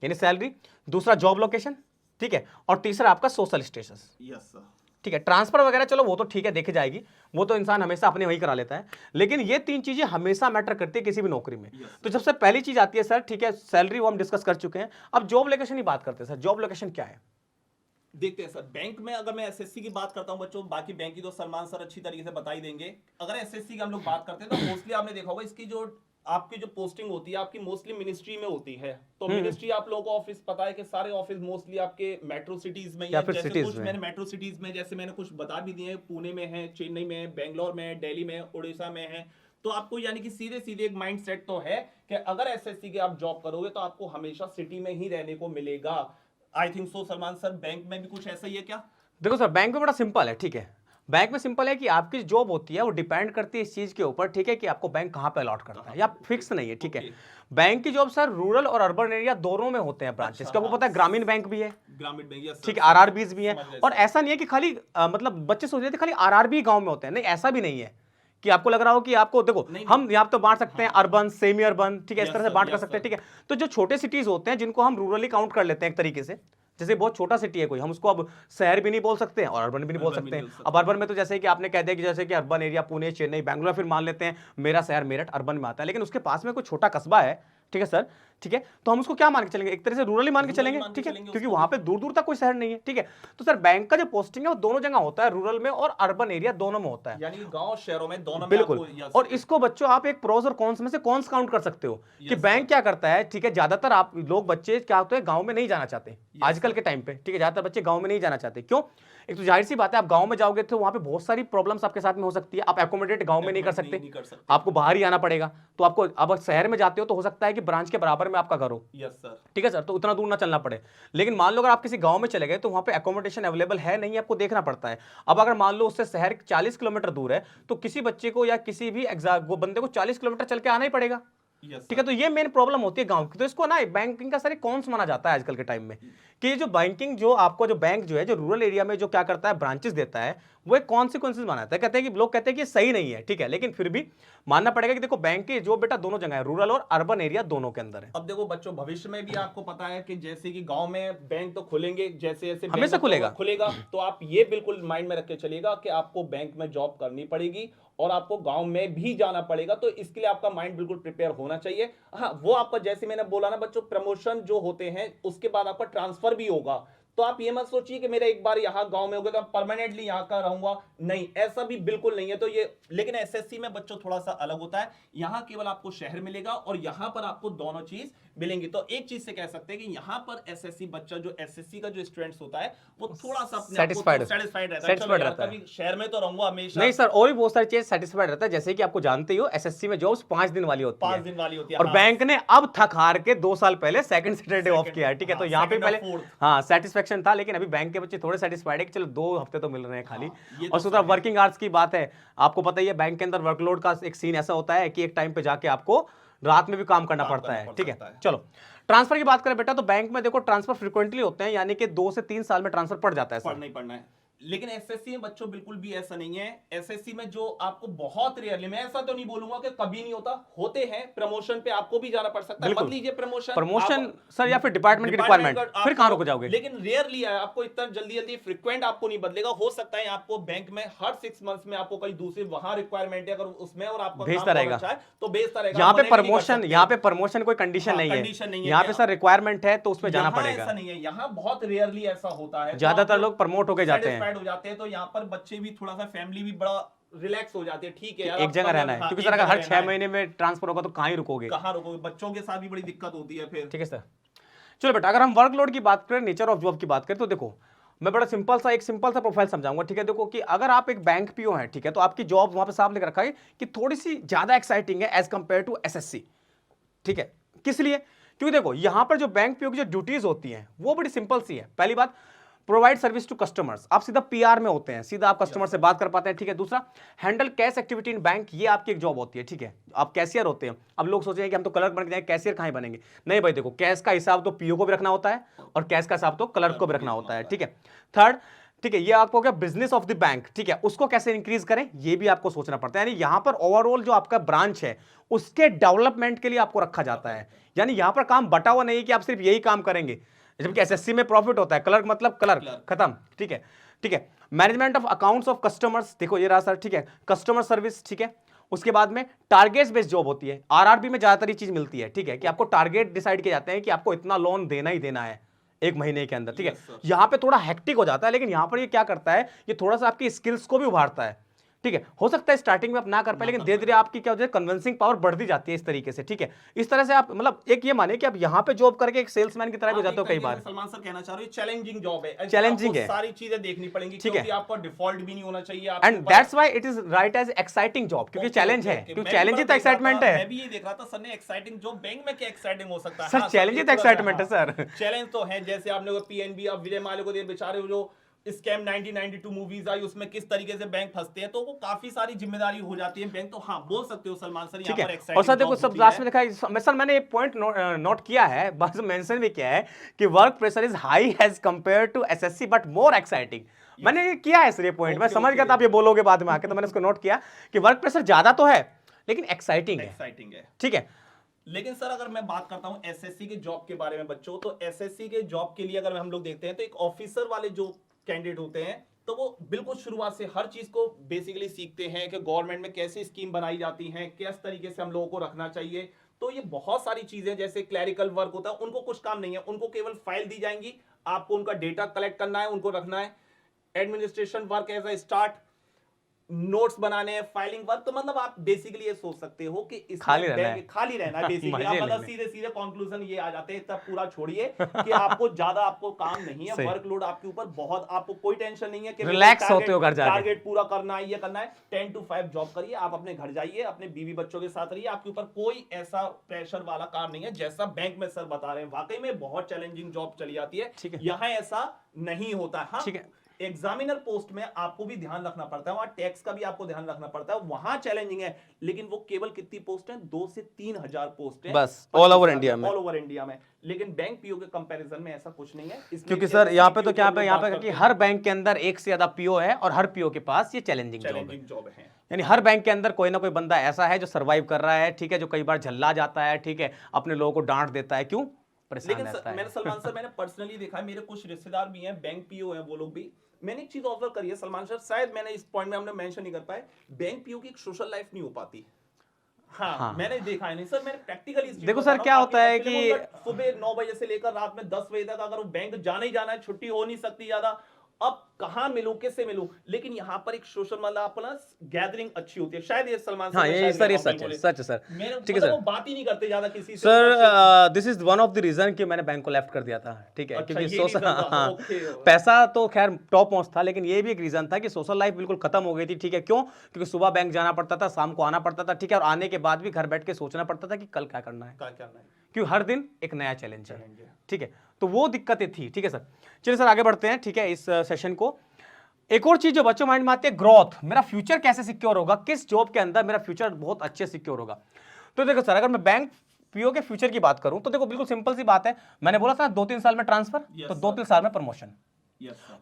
यानी सैलरी, दूसरा जॉब लोकेशन, ठीक है, और तीसरा आपका सोशल स्टेटस। यस सर, ठीक है। ट्रांसफर वगैरह चलो वो तो ठीक है, देखी जाएगी, वो तो इंसान हमेशा अपने वही करा लेता है, लेकिन ये 3 चीजें हमेशा मैटर करती है किसी भी नौकरी में। तो सबसे पहली चीज आती है सर, ठीक है, सैलरी, वो हम डिस्कस कर चुके हैं। अब जॉब लोकेशन की बात करते हैं सर, जॉब लोकेशन क्या है? देखते हैं सर। बैंक में अगर मैं एसएससी की बात करता हूं बच्चों, बाकी बैंक की तो सलमान सर अच्छी तरीके से बता ही देंगे। अगर एसएससी की हम लोग बात करते हैं तो मोस्टली आपने देखा होगा, इसकी जो आपकी जो पोस्टिंग होती है आपकी मोस्टली मिनिस्ट्री में होती है। तो मिनिस्ट्री आप लोगों को ऑफिस पता है कि सारे ऑफिस मोस्टली आपके मेट्रो सिटीज में या फिर जैसे सिटीज कुछ में। मैंने मेट्रो सिटीज में जैसे मैंने कुछ बता भी दिए, पुणे में है, चेन्नई में है, बेंगलोर में है, दिल्ली में, उड़ीसा में है। तो आपको यानी कि सीधे सीधे एक माइंड सेट तो है कि अगर एसएससी के आप जॉब करोगे तो आपको हमेशा सिटी में ही रहने को मिलेगा। I think so Salman sir, bank में भी कुछ ऐसा ही है क्या? देखो सर, बैंक में बड़ा सिंपल है, ठीक है। बैंक में सिंपल है कि आपकी जॉब होती है वो डिपेंड करती है इस चीज के ऊपर, ठीक है, कि आपको बैंक कहां पे अलॉट करता है, या फिक्स नहीं है, ठीक है। बैंक की जॉब सर रूरल और अर्बन एरिया दोनों में होते हैं ब्रांचेस, क्या आपको पता है? ग्रामीण बैंक भी है, ग्रामीण बैंक, ठीक है, आरआरबीज भी हैं। और ऐसा नहीं है कि खाली मतलब बच्चे सोच रहे थे खाली आरआरबी गांव में होते हैं, नहीं, ऐसा भी नहीं है कि आपको लग रहा हो कि आपको, देखो हम यहाँ तो बांट सकते हैं अर्बन, सेमी अर्बन, ठीक है, इस तरह से बांट कर सकते हैं, ठीक है। तो जो छोटे सिटीज होते हैं जिनको हम रूरली काउंट कर लेते हैं एक तरीके से, जैसे बहुत छोटा सिटी है कोई, हम उसको अब शहर भी नहीं बोल सकते हैं और अर्बन भी नहीं बोल सकते हैं। अब अर्बन में तो जैसे कि आपने कह दिया कि जैसे कि अर्बन एरिया पुणे, चेन्नई, बैंगलोर, फिर मान लेते हैं मेरा शहर मेरठ अर्बन में आता है, लेकिन उसके पास में कोई छोटा कस्बा है, ठीक है सर, ठीक है, तो हम उसको क्या मान के चलेंगे, एक तरह से रूरल ही मान के रूरल चलेंगे, मान के ठीक है, चलेंगे क्योंकि उसको वहां पे दूर दूर तक कोई शहर नहीं है, ठीक है। तो सर बैंक का जो पोस्टिंग है वो दोनों जगह होता है, रूरल में और अर्बन एरिया दोनों में होता है, यानी गांव शहरों में दोनों में बिल्कुल। आपको और इसको बच्चों आप एक प्रोस और कॉन्स में से कॉन्स काउंट कर सकते हो कि Yes, बैंक sir. क्या करता है, ठीक है, ज्यादातर आप लोग बच्चे क्या होते हैं गांव में नहीं जाना चाहते आजकल sir. के टाइम पे, ठीक है, ज्यादातर बच्चे गांव में नहीं जाना चाहते, क्यों? एक तो जाहिर सी बात है, आप गांव में जाओगे तो वहां पे बहुत सारी प्रॉब्लम्स आपके साथ में हो सकती है, आप एकोमोडेट गांव में नहीं कर सकते, नहीं कर सकते। आपको बाहर ही आना पड़ेगा। तो आपको अब शहर में जाते हो तो हो सकता है कि ब्रांच के बराबर में आपका घर हो, यस सर। ठीक है सर, तो उतना दूर ना चलना पड़े। लेकिन मान लो अगर आप किसी गांव में चले गए तो वहां पे एकोमोडेशन अवेलेबल है नहीं, आपको देखना पड़ता है। अब अगर मान लो उससे शहर 40 किलोमीटर दूर है तो किसी बच्चे को या किसी भी वो बंदे को 40 किलोमीटर चल के आना ही पड़ेगा, ठीक है। तो ये मेन प्रॉब्लम होती है गांव की, तो इसको ना बैंकिंग का सारे कॉन्स माना जाता है आजकल के टाइम में, कि ये जो बैंकिंग जो आपको जो बैंक जो है जो रूरल एरिया में जो क्या करता है ब्रांचेस देता है वो एक कॉन्सिक्वेंसेज बनाता है। कहते हैं कि लोग कहते हैं कि ये सही नहीं है, ठीक है, लेकिन फिर भी मानना पड़ेगा कि देखो बैंक की जो बेटा दोनों जगह है, रूरल और अर्बन एरिया दोनों के अंदर है। अब देखो बच्चों, भविष्य में भी आपको पता है कि जैसे कि गांव में बैंक तो खुलेंगे, जैसे जैसे बैंक हमेशा खुलेगा तो आप ये बिल्कुल माइंड में रख के चलिएगा कि आपको बैंक में जॉब करनी पड़ेगी और आपको गांव में भी जाना पड़ेगा। तो इसके लिए आपका माइंड बिल्कुल प्रिपेयर होना चाहिए। हाँ, वो आपका जैसे मैंने बोला ना बच्चों, प्रमोशन जो होते हैं उसके बाद आपका ट्रांसफर भी होगा। तो आप ये मत सोचिए कि मेरा एक बार यहाँ गांव में हो गया तो परमानेंटली यहाँ का रहूंगा, नहीं, ऐसा भी बिल्कुल नहीं है। तो ये लेकिन एसएससी में बच्चों थोड़ा सा अलग होता है, यहाँ केवल आपको शहर मिलेगा और यहाँ पर आपको दोनों चीज मिलेंगी। तो एक चीज से कह सकते हैं कि यहाँ पर एसएससी बच्चा जो एसएससी का जो स्टूडेंट्स होता है वो थोड़ा सा अपने आप को सेटिस्फाइड रहता है, चलो यार कभी शहर में तो रहूंगा हमेशा। नहीं सर, और भी बहुत सारी चीज सेटिस्फाइड रहता है, जैसे कि आपको जानते ही हो एसएससी में जॉब्स 5 दिन वाली होती है, 5 दिन वाली होती है। और हाँ। बैंक ने अब थक हार के 2 साल पहले सेकंड सैटरडे ऑफ किया है, ठीक है। तो यहाँ पे second और पहले fourth। हाँ सेटिस्फेक्शन था, लेकिन अभी बैंक के बच्चे थोड़े सेटिस्फाइड है कि चलो 2 हफ्ते तो मिल रहे हैं खाली। ये और तो दूसरा सही है। वर्किंग आवर्स की बात है, आपको पता ही है बैंक के अंदर वर्कलोड का एक सीन ऐसा होता है कि एक टाइम पे जाके आपको रात में भी काम करना पड़ता है, ठीक है। चलो ट्रांसफर की बात करें बेटा, तो बैंक में देखो ट्रांसफर फ्रीक्वेंटली होते हैं, यानी कि 2 से 3 साल में ट्रांसफर पड़ जाता है सर। पढ़ना ही पढ़ना है। लेकिन एसएससी में बच्चों बिल्कुल भी ऐसा नहीं है। एसएससी में जो आपको बहुत रेयरली, मैं ऐसा तो नहीं बोलूंगा कि कभी नहीं होता, होते हैं, प्रमोशन पे आपको भी जाना पड़ सकता है, मत लीजिए प्रमोशन सर या फिर डिपार्टमेंट की रिक्वायरमेंट, फिर कहां रुक जाओगे। लेकिन रेयरली है, आपको इतना जल्दी जल्दी फ्रीक्वेंट आपको नहीं बदलेगा। हो सकता है आपको बैंक में हर 6 मंथ्स में आपको कहीं दूसरी वहां रिक्वायरमेंट है, अगर उसमें और आपको भेजता रहेगा तो भेजता रहेगा। यहाँ पे प्रमोशन कोई कंडीशन नहीं है, यहाँ पे सर रिक्वायरमेंट है तो उसमें जाना पड़ेगा। ऐसा नहीं है, यहाँ बहुत रेयरली ऐसा होता है, ज्यादातर लोग प्रमोट होके जाते हैं, हो जाते हैं। तो यहाँ पर बच्चे भी थोड़ा सा, फैमिली भी बड़ा रिलैक्स हो जाती है, ठीक है यार एक जगह रहना है, क्योंकि सर अगर हर 6 महीने में ट्रांसफर होगा तो कहाँ ही रुकोगे, कहाँ रुकोगे, बच्चों के साथ भी बड़ी दिक्कत होती है फिर, ठीक है सर। चलो बेटा, अगर हम वर्कलोड की बात करें, नेचर ऑफ जॉब की बात करें, तो देखो मैं बड़ा एक सिंपल सा प्रोफाइल समझाऊंगा, ठीक है। देखो कि अगर आप एक बैंक पीओ हैं, ठीक है, तो आपकी जॉब वहां पे साफ लिख रखा है कि थोड़ी सी ज्यादा एक्साइटिंग है एज कंपेयर टू एसएससी, ठीक है। किस लिए? क्योंकि देखो यहां पर जो बैंक पीओ की जो ड्यूटीज होती हैं वो बड़ी सिंपल सी है। पहली बात, प्रोवाइड सर्विस टू कस्टमर्स, आप सीधा पीआर में होते हैं, सीधा आप कस्टमर से बात कर पाते हैं, ठीक है। दूसरा, handle cash activity in bank, ये आपकी एक जॉब होती है, ठीक है। आप कैशियर होते हैं। अब लोग सोच रहे हैं कि हम तो क्लर्क बन के जाएंगे, कैशियर कहाँ बनेंगे, नहीं भाई, देखो कैश का हिसाब तो पीओ को भी रखना होता है और कैश का हिसाब तो क्लर्क को भी रखना होता है, ठीक है। थर्ड, ठीक है, ये आपको हो गया बिजनेस ऑफ द बैंक, ठीक है, उसको कैसे इंक्रीज करें ये भी आपको सोचना पड़ता है। यानी यहां पर ओवरऑल जो आपका ब्रांच है उसके डेवलपमेंट के लिए आपको रखा जाता है। यानी यहां पर काम बटा हुआ नहीं है कि आप सिर्फ यही काम करेंगे, जबकि एसएससी में प्रॉफिट होता है, क्लर्क मतलब क्लर्क, खत्म, ठीक है, ठीक है। Management of accounts of customers, देखो ये रहा सर, ठीक है, कस्टमर सर्विस, ठीक है। उसके बाद में टारगेट बेस्ड जॉब होती है, आरआरबी में ज्यादातर ये चीज मिलती है, ठीक है, कि आपको टारगेट डिसाइड किए जाते हैं कि आपको इतना लोन देना ही देना है 1 महीने के अंदर, ठीक है। यहां पे थोड़ा हेक्टिक हो जाता है, लेकिन यहां पर ये क्या करता है, ये थोड़ा सा आपकी स्किल्स को भी उभारता है, ठीक है। हो सकता है स्टार्टिंग में आप ना कर पाए, लेकिन धीरे धीरे आपकी क्या होती है, कन्विंसिंग पावर बढ़ती जाती है इस तरीके से, ठीक है। इस तरह से आप मतलब एक ये माने कि आप यहाँ पे जॉब करके एक सेल्समैन की तरह भी हो जाते हो कई बार। सलमान सर कहना चाह रहे हो चैलेंजिंग जॉब है, चैलेंजिंग है, सारी चीजें देखनी पड़ेंगी, ठीक है, क्योंकि आपका डिफॉल्ट भी नहीं होना चाहिए, and that's why it is right as exciting job, क्योंकि चैलेंज है, क्योंकि चैलेंज ही तो एक्साइटमेंट है। मैं भी ये देख रहा था सर ने, एक्साइटिंग जॉब बैंक में क्या एक्साइटिंग हो सकता है सर, चैलेंज ही तो एक्साइटमेंट है सर। चैलेंज तो है, जैसे आपने वो पीएनबी, अब विजय माल्या को बेचारे जो स्कैम 1992 मूवीज आई उसमें किस तरीके से बैंक फंसते हैं, तो वो काफी सारी जिम्मेदारी हो जाती है बैंक। तो हाँ बोल सकते हो सलमान सर, ठीक है। और सर देखो सब लास्ट में देखा है, सर मैंने एक पॉइंट नोट किया है, बस मेंशन भी किया है कि work pressure is high as compare to SSC but more exciting. मैंने ये किया है सर ये पॉइंट, मैं समझ गया था आप ये बोलोगे बाद में आके, तो मैंने इसको नोट किया कि वर्क प्रेशर ज्यादा तो है लेकिन एक्साइटिंग है, ठीक है। लेकिन सर अगर मैं बात करता हूं एसएससी के जॉब के बारे में बच्चों, तो एसएससी के जॉब के लिए अगर हम लोग देखते हैं तो एक ऑफिसर वाले जो कैंडिडेट होते हैं तो वो बिल्कुल शुरुआत से हर चीज को बेसिकली सीखते हैं कि गवर्नमेंट में कैसे स्कीम बनाई जाती हैं, किस तरीके से हम लोगों को रखना चाहिए। तो ये बहुत सारी चीजें जैसे क्लैरिकल वर्क होता है, उनको कुछ काम नहीं है, उनको केवल फाइल दी जाएंगी, आपको उनका डेटा कलेक्ट करना है, उनको रखना है। Administration work as a start, notes बनाने हैं, फाइलिंग वर्क। तो मतलब आप बेसिकली ये सोच सकते हो कि इसमें खाली रहना है। खाली रहना है बेसिकली। मजे आप मतलब लेने। सीधे सीधे कंक्लूजन ये आ जाते हैं, तब पूरा छोड़िए कि आपको ज्यादा आपको काम नहीं है, सही। वर्कलोड आपके ऊपर बहुत, आपको कोई टेंशन नहीं है कि रिलैक्स होते हो घर जाके। टारगेट पूरा करना है, ये करना है। 10 to 5 जॉब करिए, आप अपने घर जाइए, अपने बीवी बच्चों के साथ रहिए, आपके ऊपर कोई ऐसा प्रेशर वाला काम नहीं है जैसा बैंक में सर बता रहे हैं। वाकई में बहुत चैलेंजिंग जॉब चली जाती है, ठीक है। यहाँ ऐसा नहीं होता। हाँ, ठीक है। एग्जामिनर पोस्ट में आपको भी ध्यान रखना पड़ता है, वहां टैक्स का भी आपको ध्यान रखना पड़ता है, वहां चैलेंजिंग है। लेकिन वो केवल कितनी पोस्ट है? 2 से 3 हजार पोस्ट है बस ऑल ओवर इंडिया में। ऑल ओवर इंडिया में। लेकिन बैंक पीओ के कंपैरिजन में ऐसा कुछ नहीं है। क्योंकि सर यहाँ पे तो क्या पे यहाँ पे कि हर बैंक के अंदर एक से ज्यादा पीओ है और हर पीओ के पास ये चैलेंजिंग जॉब है। यानी हर बैंक के अंदर कोई ना कोई बंदा ऐसा है जो सर्वाइव कर रहा है, ठीक है, जो कई बार झल्ला जाता है, ठीक है, अपने लोगों को डांट देता है, क्यों परेशान लेकिन रहता है। मैंने सलमान सर, मैंने पर्सनली देखा है, मेरे कुछ रिश्तेदार भी हैं बैंक पीओ हैं, वो लोग भी। मैंने एक चीज ऑब्जर्व करी है सलमान सर, शायद मैंने इस पॉइंट में हमने मेंशन नहीं कर पाए, बैंक पीओ की एक सोशल लाइफ नहीं हो पाती। हाँ, मैंने देखा है। नहीं सर, मैंने प्रैक्टिकली देखो सर क्या होता है कि सुबह 9 बजे से लेकर रात में 10 बजे तक अगर वो बैंक जाना ही जाना है, छुट्टी हो नहीं सकती ज्यादा, अब कहां मिलूं, किससे मिलूं। लेकिन यहाँ पर एक सोशल मतलब अपना गैदरिंग अच्छी होती है, शायद ये सलमान हाँ, ये सर, ये सच है, सच है सर। ठीक है सर, वो बात ही नहीं करते ज्यादा किसी से sir this is one of the reason कि मैंने बैंक को लेफ्ट कर दिया था, ठीक है। अच्छा, क्योंकि ये reason था, हाँ, ओके। पैसा तो खैर टॉप मोस्ट था, लेकिन ये भी एक रीजन था कि सोशल लाइफ बिल्कुल खत्म हो गई थी, ठीक है। क्यों? क्योंकि सुबह बैंक जाना पड़ता था, शाम को आना पड़ता था, ठीक है, और आने के बाद भी घर बैठ के सोचना पड़ता था कि कल क्या करना है, क्योंकि हर दिन एक नया चैलेंज है, ठीक है। तो वो दिक्कतें थी, ठीक है सर। चलिए सर आगे बढ़ते हैं, ठीक है, इस सेशन को। एक और चीज जो बच्चों माइंड में आती है, ग्रोथ, मेरा फ्यूचर कैसे सिक्योर होगा, किस जॉब के अंदर मेरा फ्यूचर बहुत अच्छे सिक्योर होगा। तो देखो सर, अगर मैं बैंक पीओ के फ्यूचर की बात करूं तो देखो बिल्कुल सिंपल सी बात है, मैंने बोला था 2-3 साल में ट्रांसफर, तो 2-3 साल में प्रमोशन।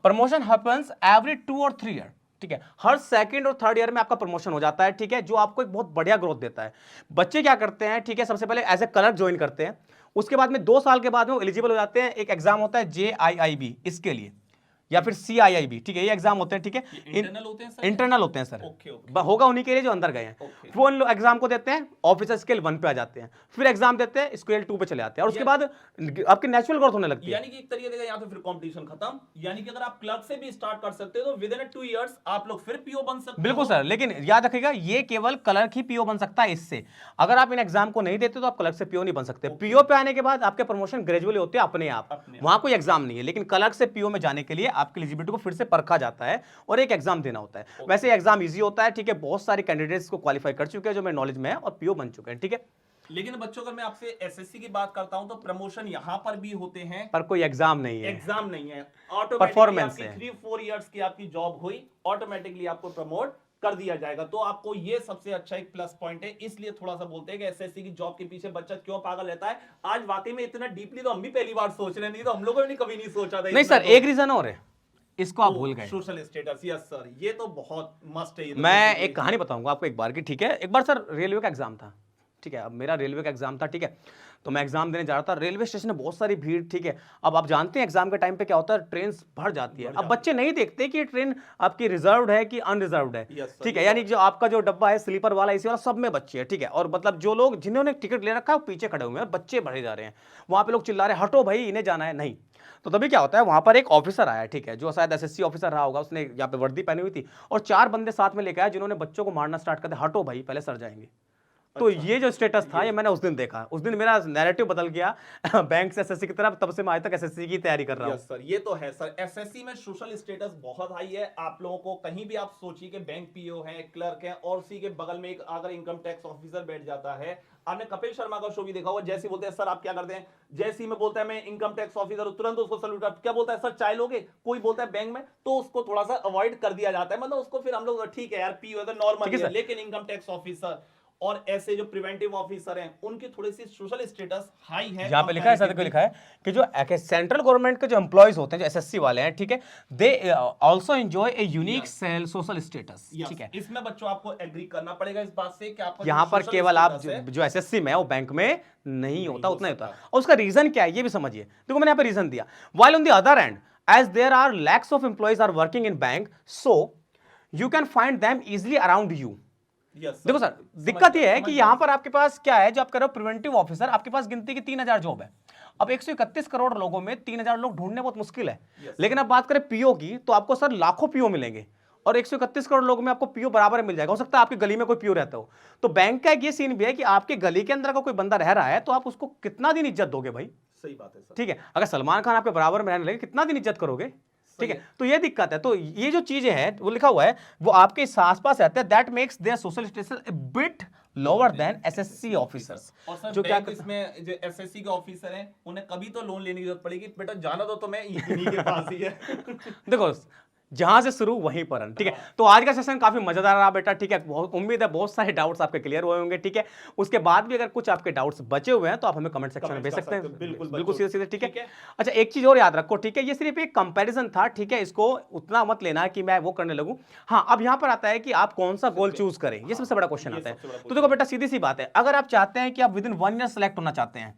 प्रमोशन हैपेंस एवरी 2 और 3 ईयर, ठीक है। हर सेकंड और थर्ड ईयर में आपका प्रमोशन हो जाता है, ठीक है, जो आपको एक बहुत बढ़िया ग्रोथ देता है। बच्चे क्या करते हैं, ठीक है, सबसे पहले एज ए क्लर्क ज्वाइन करते हैं, उसके बाद में 2 साल के बाद में वो एलिजिबल हो जाते हैं। एक एग्जाम होता है JIIB इसके लिए, या फिर CIIB, ठीक है, ये एग्जाम होते हैं, ठीक है, इंटरनल होते हैं सर, इंटरनल होते हैं सर। ओके, होगा उन्हीं के लिए जो अंदर गए हैं। वो उन एग्जाम को देते हैं, ऑफिसर स्केल 1 पे आ जाते हैं, फिर एग्जाम देते हैं, स्केल 2 पे चले जाते हैं, और उसके बाद आपकी नेचुरल ग्रोथ होने लगती है। यानी कि एक तरीके से यहाँ पे फिर कंपटीशन खत्म। यानी कि अगर आप क्लर्क से भी स्टार्ट कर सकते हो तो विद इन 2 इयर्स आप लोग फिर पीओ बन सकते हो। बिल्कुल सर, लेकिन याद रखिएगा ये केवल क्लर्क ही पीओ बन सकता है। इससे अगर आप इन एग्जाम को नहीं देते तो आप क्लर्क से पीओ नहीं बन सकते। पीओ पे आने के बाद आपके प्रमोशन ग्रेजुअली होते हैं अपने आप, वहां कोई एग्जाम नहीं है। लेकिन क्लर्क से पीओ में जाने के लिए आपकी एलिजिबिलिटी को फिर से परखा जाता है और एक एग्जाम देना होता है। वैसे एग्जाम इजी होता है, ठीक है, बहुत सारे कैंडिडेट्स को क्वालिफाई कर चुके हैं जो मेरे नॉलेज में है और पीओ बन चुके हैं, ठीक है। लेकिन बच्चों, अगर मैं आपसे एसएससी की बात करता हूं तो प्रमोशन यहां पर भी होते हैं, पर कोई एग्जाम नहीं है, एग्जाम नहीं है, परफॉर्मेंस है। 3-4 इयर्स की आपकी जॉब हुई, ऑटोमेटिकली आपको प्रमोट कर दिया जाएगा। तो आपको ये सबसे अच्छा एक प्लस पॉइंट है। इसलिए थोड़ा सा बोलते हैं कि एसएससी की जॉब के पीछे बच्चा क्यों पागल रहता है। आज वाकई में इतना डीपली तो हम भी पहली बार सोच रहे, नहीं तो हम लोगों ने कभी नहीं सोचा था। नहीं सर, एक रीजन और है, इसको आप भूल गए, सोशल स्टेटस। यस सर, ये तो बहुत मस्ट है। मैं एक कहानी बताऊंगा आपको एक बार की, ठीक है। एक बार सर रेलवे का एग्जाम था, ठीक है, अब मेरा रेलवे का एग्जाम था, ठीक है, तो मैं एग्जाम देने जा रहा था। रेलवे स्टेशन में बहुत सारी भीड़, ठीक है। अब आप जानते हैं एग्जाम के टाइम पे क्या होता है, ट्रेन भर जाती है। अब बच्चे नहीं देखते कि ट्रेन आपकी रिजर्व्ड है कि अनरिजर्व्ड है, ठीक है। यानी जो आपका जो डब्बा है स्लीपर वाला, एसी वाला, सब में बच्चे हैं, ठीक है। और मतलब जो लोग जिन्होंने टिकट ले रखा है वो पीछे खड़े हुए हैं और बच्चे भरे जा रहे हैं। वहां पे लोग चिल्ला रहे हैं, हटो भाई, इन्हें जाना है। नहीं, तो तभी क्या होता है, वहां पर एक ऑफिसर आया, ठीक है, जो शायद एसएससी ऑफिसर रहा होगा, उसने यहाँ पे वर्दी पहनी हुई थी और 4 बंदे साथ में लेकर आया जिन्होंने बच्चों को मारना स्टार्ट कर दिया। हटो भाई, पहले सर जाएंगे। तो ये जो स्टेटस था, ये मैंने उस दिन देखा। उस दिन मेरा नैरेटिव बदल गया बैंक से एसएससी की तरफ, तब से मैं आज तक एसएससी की तैयारी कर रहा हूं। सर, ये तो है सर, एसएससी में सोशल स्टेटस बहुत हाई है। आप लोगों को कहीं भी आप सोचिए कि बैंक पीओ है, क्लर्क है, और उसी के बगल में एक अगर इनकम टैक्स ऑफिसर बैठ जाता है। आपने कपिल शर्मा का शो भी देखा होगा, जैसे बोलते हैं सर आप क्या करते हैं, जैसे ही में बोलता है मैं इनकम टैक्स ऑफिसर, तुरंत उसको सल्यूट कर, क्या बोलता है सर चाय लोगे, कोई बोलता है बैंक में, तो उसको थोड़ा सा अवॉइड कर दिया जाता है। मतलब उसको फिर हम लोग ठीक है यार, पीओ है तो नॉर्मल है। लेकिन इनकम टैक्स ऑफिसर और ऐसे जो प्रिवेंटिव ऑफिसर हैं, उनकी थोड़ी सी सोशल स्टेटस हाई है। यहाँ पे लिखा है, ऐसा देखो लिखा है कि जो सेंट्रल गवर्नमेंट के जो एम्प्लॉइज होते हैं, जो एसएससी वाले हैं, ठीक है, they also enjoy a unique social status, ठीक है। इसमें बच्चों आपको एग्री करना पड़ेगा इस बात से कि आपका यहाँ पर केवल आप जो एसएससी में है वो बैंक में नहीं होता, उतना ही होता। और उसका रीजन क्या है ये भी समझिए। देखो मैंने यहाँ पे रीजन दिया, while on the other end as there are lakhs of employees are working in bank, so you can find them easily around you. Yes, sir. देखो सर, दिक्कत ये है कि यहाँ पर आपके पास क्या है, जो आप कर रहे हो प्रिवेंटिव ऑफिसर, आपके पास गिनती की 3000 जॉब है। अब 131 करोड़ लोगों में 3000 लोग ढूंढने बहुत मुश्किल है। लेकिन अब बात करें पीओ की, तो आपको सर लाखों पीओ मिलेंगे, और 131 करोड़ लोगों में आपको पीओ बराबर मिल जाएगा। हो सकता है आपकी गली में कोई पीओ रहता हो। तो बैंक का एक ये सीन भी है कि आपके गली के अंदर का कोई बंदा रह रहा है, तो आप उसको कितना दिन इज्जत दोगे भाई? सही बात है सर। ठीक है, अगर सलमान खान आपके बराबर में रहने लगे, कितना दिन इज्जत करोगे? ठीक है, तो ये दिक्कत है। तो ये जो चीजें हैं वो लिखा हुआ है, वो आपके आसपास रहते हैं, that makes their social status A bit lower than SSC officers. और सर जो क्या बैंक इसमें जो एसएससी के ऑफिसर हैं, उन्हें कभी तो लोन लेने की जरूरत पड़ेगी, बेटा जाना तो मैं इन्हीं के पास ही है। देखो, जहां से शुरू वहीं पर अंत। ठीक है, तो आज का सेशन काफी मजेदार रहा बेटा। ठीक है, बहुत उम्मीद है बहुत सारे डाउट्स आपके क्लियर हुए होंगे। ठीक है, उसके बाद भी अगर कुछ आपके डाउट्स बचे हुए हैं तो आप हमें कमेंट सेक्शन में भेज सकते हैं। बिल्कुल सीधे सीधे। ठीक है, अच्छा एक चीज और याद रखो। ठीक है, ये सिर्फ एक कंपैरिजन था। ठीक है, इसको उतना मत लेना कि मैं वो करने लगूं। हाँ, अब यहां पर आता है कि आप कौन सा गोल चूज करें, ये सबसे बड़ा क्वेश्चन आता है। तो देखो बेटा, सीधी सी बात है, अगर आप चाहते हैं कि आप विद इन 1 ईयर सेलेक्ट होना चाहते हैं,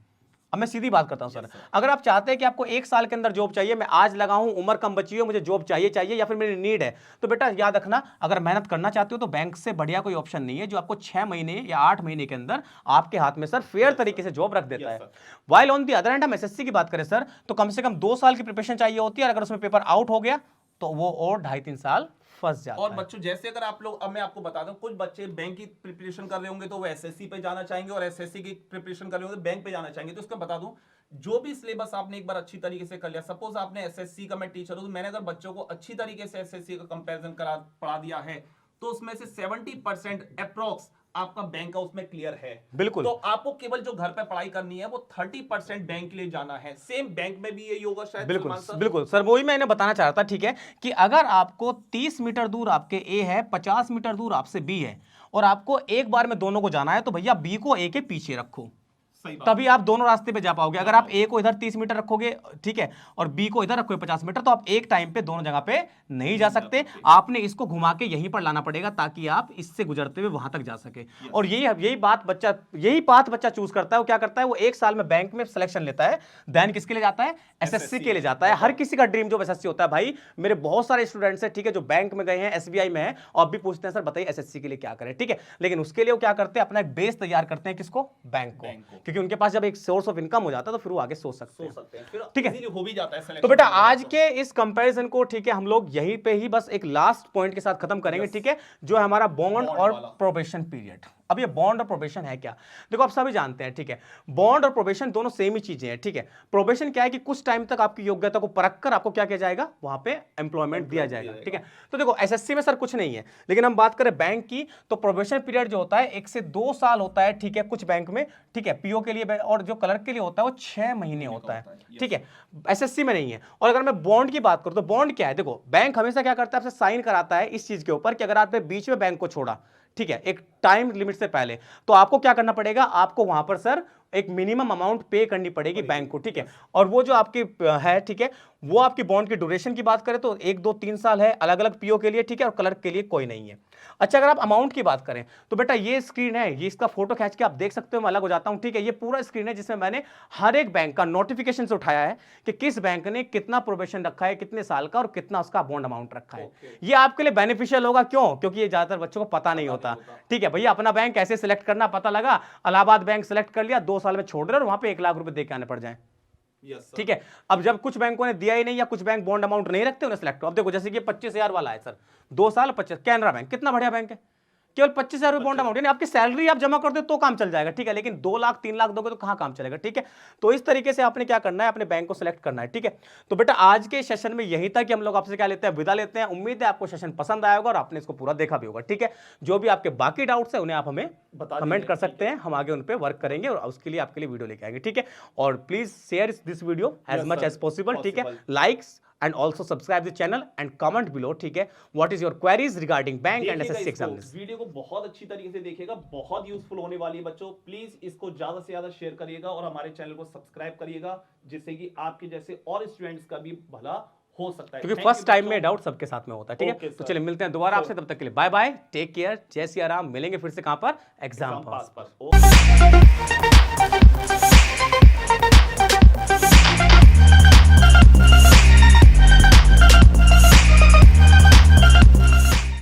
अब मैं सीधी बात करता हूं सर, अगर आप चाहते हैं कि आपको 1 साल के अंदर जॉब चाहिए, मैं आज लगा हूं, उम्र कम बची है, मुझे जॉब चाहिए या फिर मेरी नीड है, तो बेटा याद रखना, अगर मेहनत करना चाहते हो तो बैंक से बढ़िया कोई ऑप्शन नहीं है जो आपको 6 महीने या 8 महीने के अंदर आपके हाथ में सर फेयर तरीके से जॉब रख देता है। While on the other hand हम एसएससी की बात करें सर, तो कम से कम 2 साल की प्रिपरेशन चाहिए होती है, और अगर उसमें पेपर आउट हो गया तो वो और 2.5-3 साल फंस जाता और है। बच्चों जैसे अगर आप लोग, अब मैं आपको बता दूं, कुछ बच्चे बैंक की प्रिपरेशन कर रहे होंगे तो वो एसएससी पे जाना चाहेंगे, और एसएससी की प्रिपरेशन कर रहे होंगे तो बैंक पे जाना चाहेंगे। तो इसका बता दूं, जो भी सिलेबस आपने एक बार अच्छी तरीके से कर लिया, सपोज आपने एसएससी का, मैं टीचर हूं तो मैंने अगर बच्चों को अच्छी तरीके से एसएससी का कंपैरिजन पढ़ा दिया है, तो उसमें से 70% अप्रोक्स आपका बैंक का उसमें क्लियर है। बिल्कुल। तो आपको केवल जो घर पे पढ़ाई करनी है वो 30% बैंक के लिए जाना है। सेम बैंक में भी यही होगा शायद। बिल्कुल सर, वही मैंने बताना चाह रहा था। ठीक है, कि अगर आपको 30 मीटर दूर आपके ए है, 50 मीटर दूर आपसे बी है, और आपको एक बार में दोनों को जाना है, तो भैया बी को ए के पीछे रखो, तभी आप दोनों रास्ते पे जा पाओगे। अगर आप ए को इधर 30 मीटर रखोगे, ठीक है, और बी को इधर रखोगे 50 मीटर, तो आप एक टाइम पे दोनों जगह पे नहीं जा सकते। आपने इसको घुमा के यहीं पर लाना पड़ेगा ताकि आप इससे गुजरते हुए वहां तक जा सके। और यही बात बच्चा चूज करता है। वो क्या करता है, वो 1 साल में बैंक में सिलेक्शन लेता है, देन किसके लिए जाता है, एसएससी के लिए जाता है। हर किसी का ड्रीम जॉब एसएससी होता है भाई। मेरे बहुत सारे स्टूडेंट्स हैं, ठीक है, जो बैंक में गए हैं, एसबीआई में है, और भी पूछते हैं सर बताइए एसएससी के लिए क्या करें। ठीक है, लेकिन उसके लिए वो क्या करते हैं, अपना एक बेस तैयार करते हैं, किसको, बैंक को, क्योंकि उनके पास जब एक सोर्स ऑफ इनकम हो जाता है तो फिर वो आगे सोच सकते हैं। ठीक है, हो भी जाता है। तो बेटा आज के इस कंपैरिजन को, ठीक है, हम लोग यहीं पे ही बस एक लास्ट पॉइंट के साथ खत्म करेंगे। ठीक है, जो है हमारा बॉन्ड और प्रोबेशन पीरियड। अब ये बॉन्ड और प्रोबेशन है क्या, देखो आप सभी जानते हैं। ठीक है, बॉन्ड और प्रोबेशन दोनों सेम ही चीजें हैं। ठीक है, प्रोबेशन क्या है कि कुछ टाइम तक आपकी योग्यता को परखकर आपको क्या किया जाएगा, वहां पे एम्प्लॉयमेंट दिया जाएगा। ठीक है, तो देखो एसएससी में सर कुछ नहीं है, लेकिन हम बात करें बैंक की, तो प्रोबेशन पीरियड जो होता है 1 से 2 साल होता है। ठीक है, कुछ बैंक में, ठीक है, पीओ के लिए और जो क्लर्क के लिए होता है वो 6 महीने होता है। ठीक है, एसएससी में नहीं है। और अगर मैं बॉन्ड की बात करूं तो बॉन्ड क्या है, देखो बैंक हमेशा क्या करता है, आपसे साइन कराता है इस चीज के ऊपर कि अगर आपने बीच में बैंक को छोड़ा, ठीक है, एक टाइम लिमिट से पहले, तो आपको क्या करना पड़ेगा, आपको वहां पर सर एक मिनिमम अमाउंट पे करनी पड़ेगी बैंक को। ठीक है, और वो जो आपकी है, ठीक है, वो आपकी बॉन्ड की ड्यूरेशन की बात करें तो 1, 2, 3 साल है अलग अलग पीओ के लिए। ठीक है, और क्लर्क के लिए कोई नहीं है। अच्छा, अगर आप अमाउंट की बात करें तो बेटा ये स्क्रीन है, ये इसका फोटो खींच के आप देख सकते हो, मैं अलग हो जाता हूं। ठीक है, ये पूरा स्क्रीन है जिसमें मैंने हर एक बैंक का नोटिफिकेशन से उठाया है कि किस बैंक ने कितना प्रोबेशन रखा है, कितने साल का, और कितना उसका बॉन्ड अमाउंट रखा है। ये आपके लिए बेनिफिशियल होगा, क्यों, क्योंकि ये ज्यादातर बच्चों को पता नहीं होता। ठीक है भैया, अपना बैंक कैसे सिलेक्ट करना पता लगा, इलाहाबाद बैंक सिलेक्ट कर लिया, 2 साल में छोड़ रहे और वहां पे 1 लाख रुपए दे के आने पड़ जाए। ठीक है, अब जब कुछ बैंकों ने दिया ही नहीं या कुछ बैंक बॉन्ड अमाउंट नहीं रखते, उन्हें सिलेक्ट। अब देखो जैसे कि 25,000 वाला है सर, 2 साल 25, कैनरा बैंक कितना बढ़िया बैंक है, केवल 25,000 रुपए बॉन्ड अमाउंट, यानी आपकी सैलरी आप जमा कर दो तो काम चल जाएगा। ठीक है, लेकिन 2 लाख 3 लाख दोगे तो कहां काम चलेगा। ठीक है, तो इस तरीके से आपने क्या करना है, अपने बैंक को सिलेक्ट करना है। ठीक है, तो बेटा आज के सेशन में यही था कि हम लोग आपसे क्या लेते हैं, विदा लेते हैं। उम्मीद है आपको सेशन पसंद आया होगा और आपने इसको पूरा देखा भी होगा। ठीक है, जो भी आपके बाकी डाउट्स है उन्हें आप हमें कमेंट कर सकते हैं, हम आगे उन पर वर्क करेंगे और उसके लिए आपके लिए वीडियो लेके आएंगे। ठीक है, और please share this video as much as possible. ठीक है, likes and also subscribe the channel and comment below. ठीक है, what is your queries regarding bank and SSC exams? Video को बहुत अच्छी तरीके से देखिएगा, बहुत यूजफुल होने वाली है बच्चों। प्लीज इसको ज्यादा से ज्यादा शेयर करिएगा और हमारे चैनल को सब्सक्राइब करिएगा, जिससे कि आपके जैसे और स्टूडेंट्स का भी भला हो सकता है, क्योंकि फर्स्ट टाइम में डाउट सबके साथ में होता है। ठीक है, तो चलिए मिलते हैं दोबारा आपसे, तब तक के लिए बाय बाय, टेक केयर, जय सिया राम। मिलेंगे फिर से कहां पर, एग्जाम पास पर।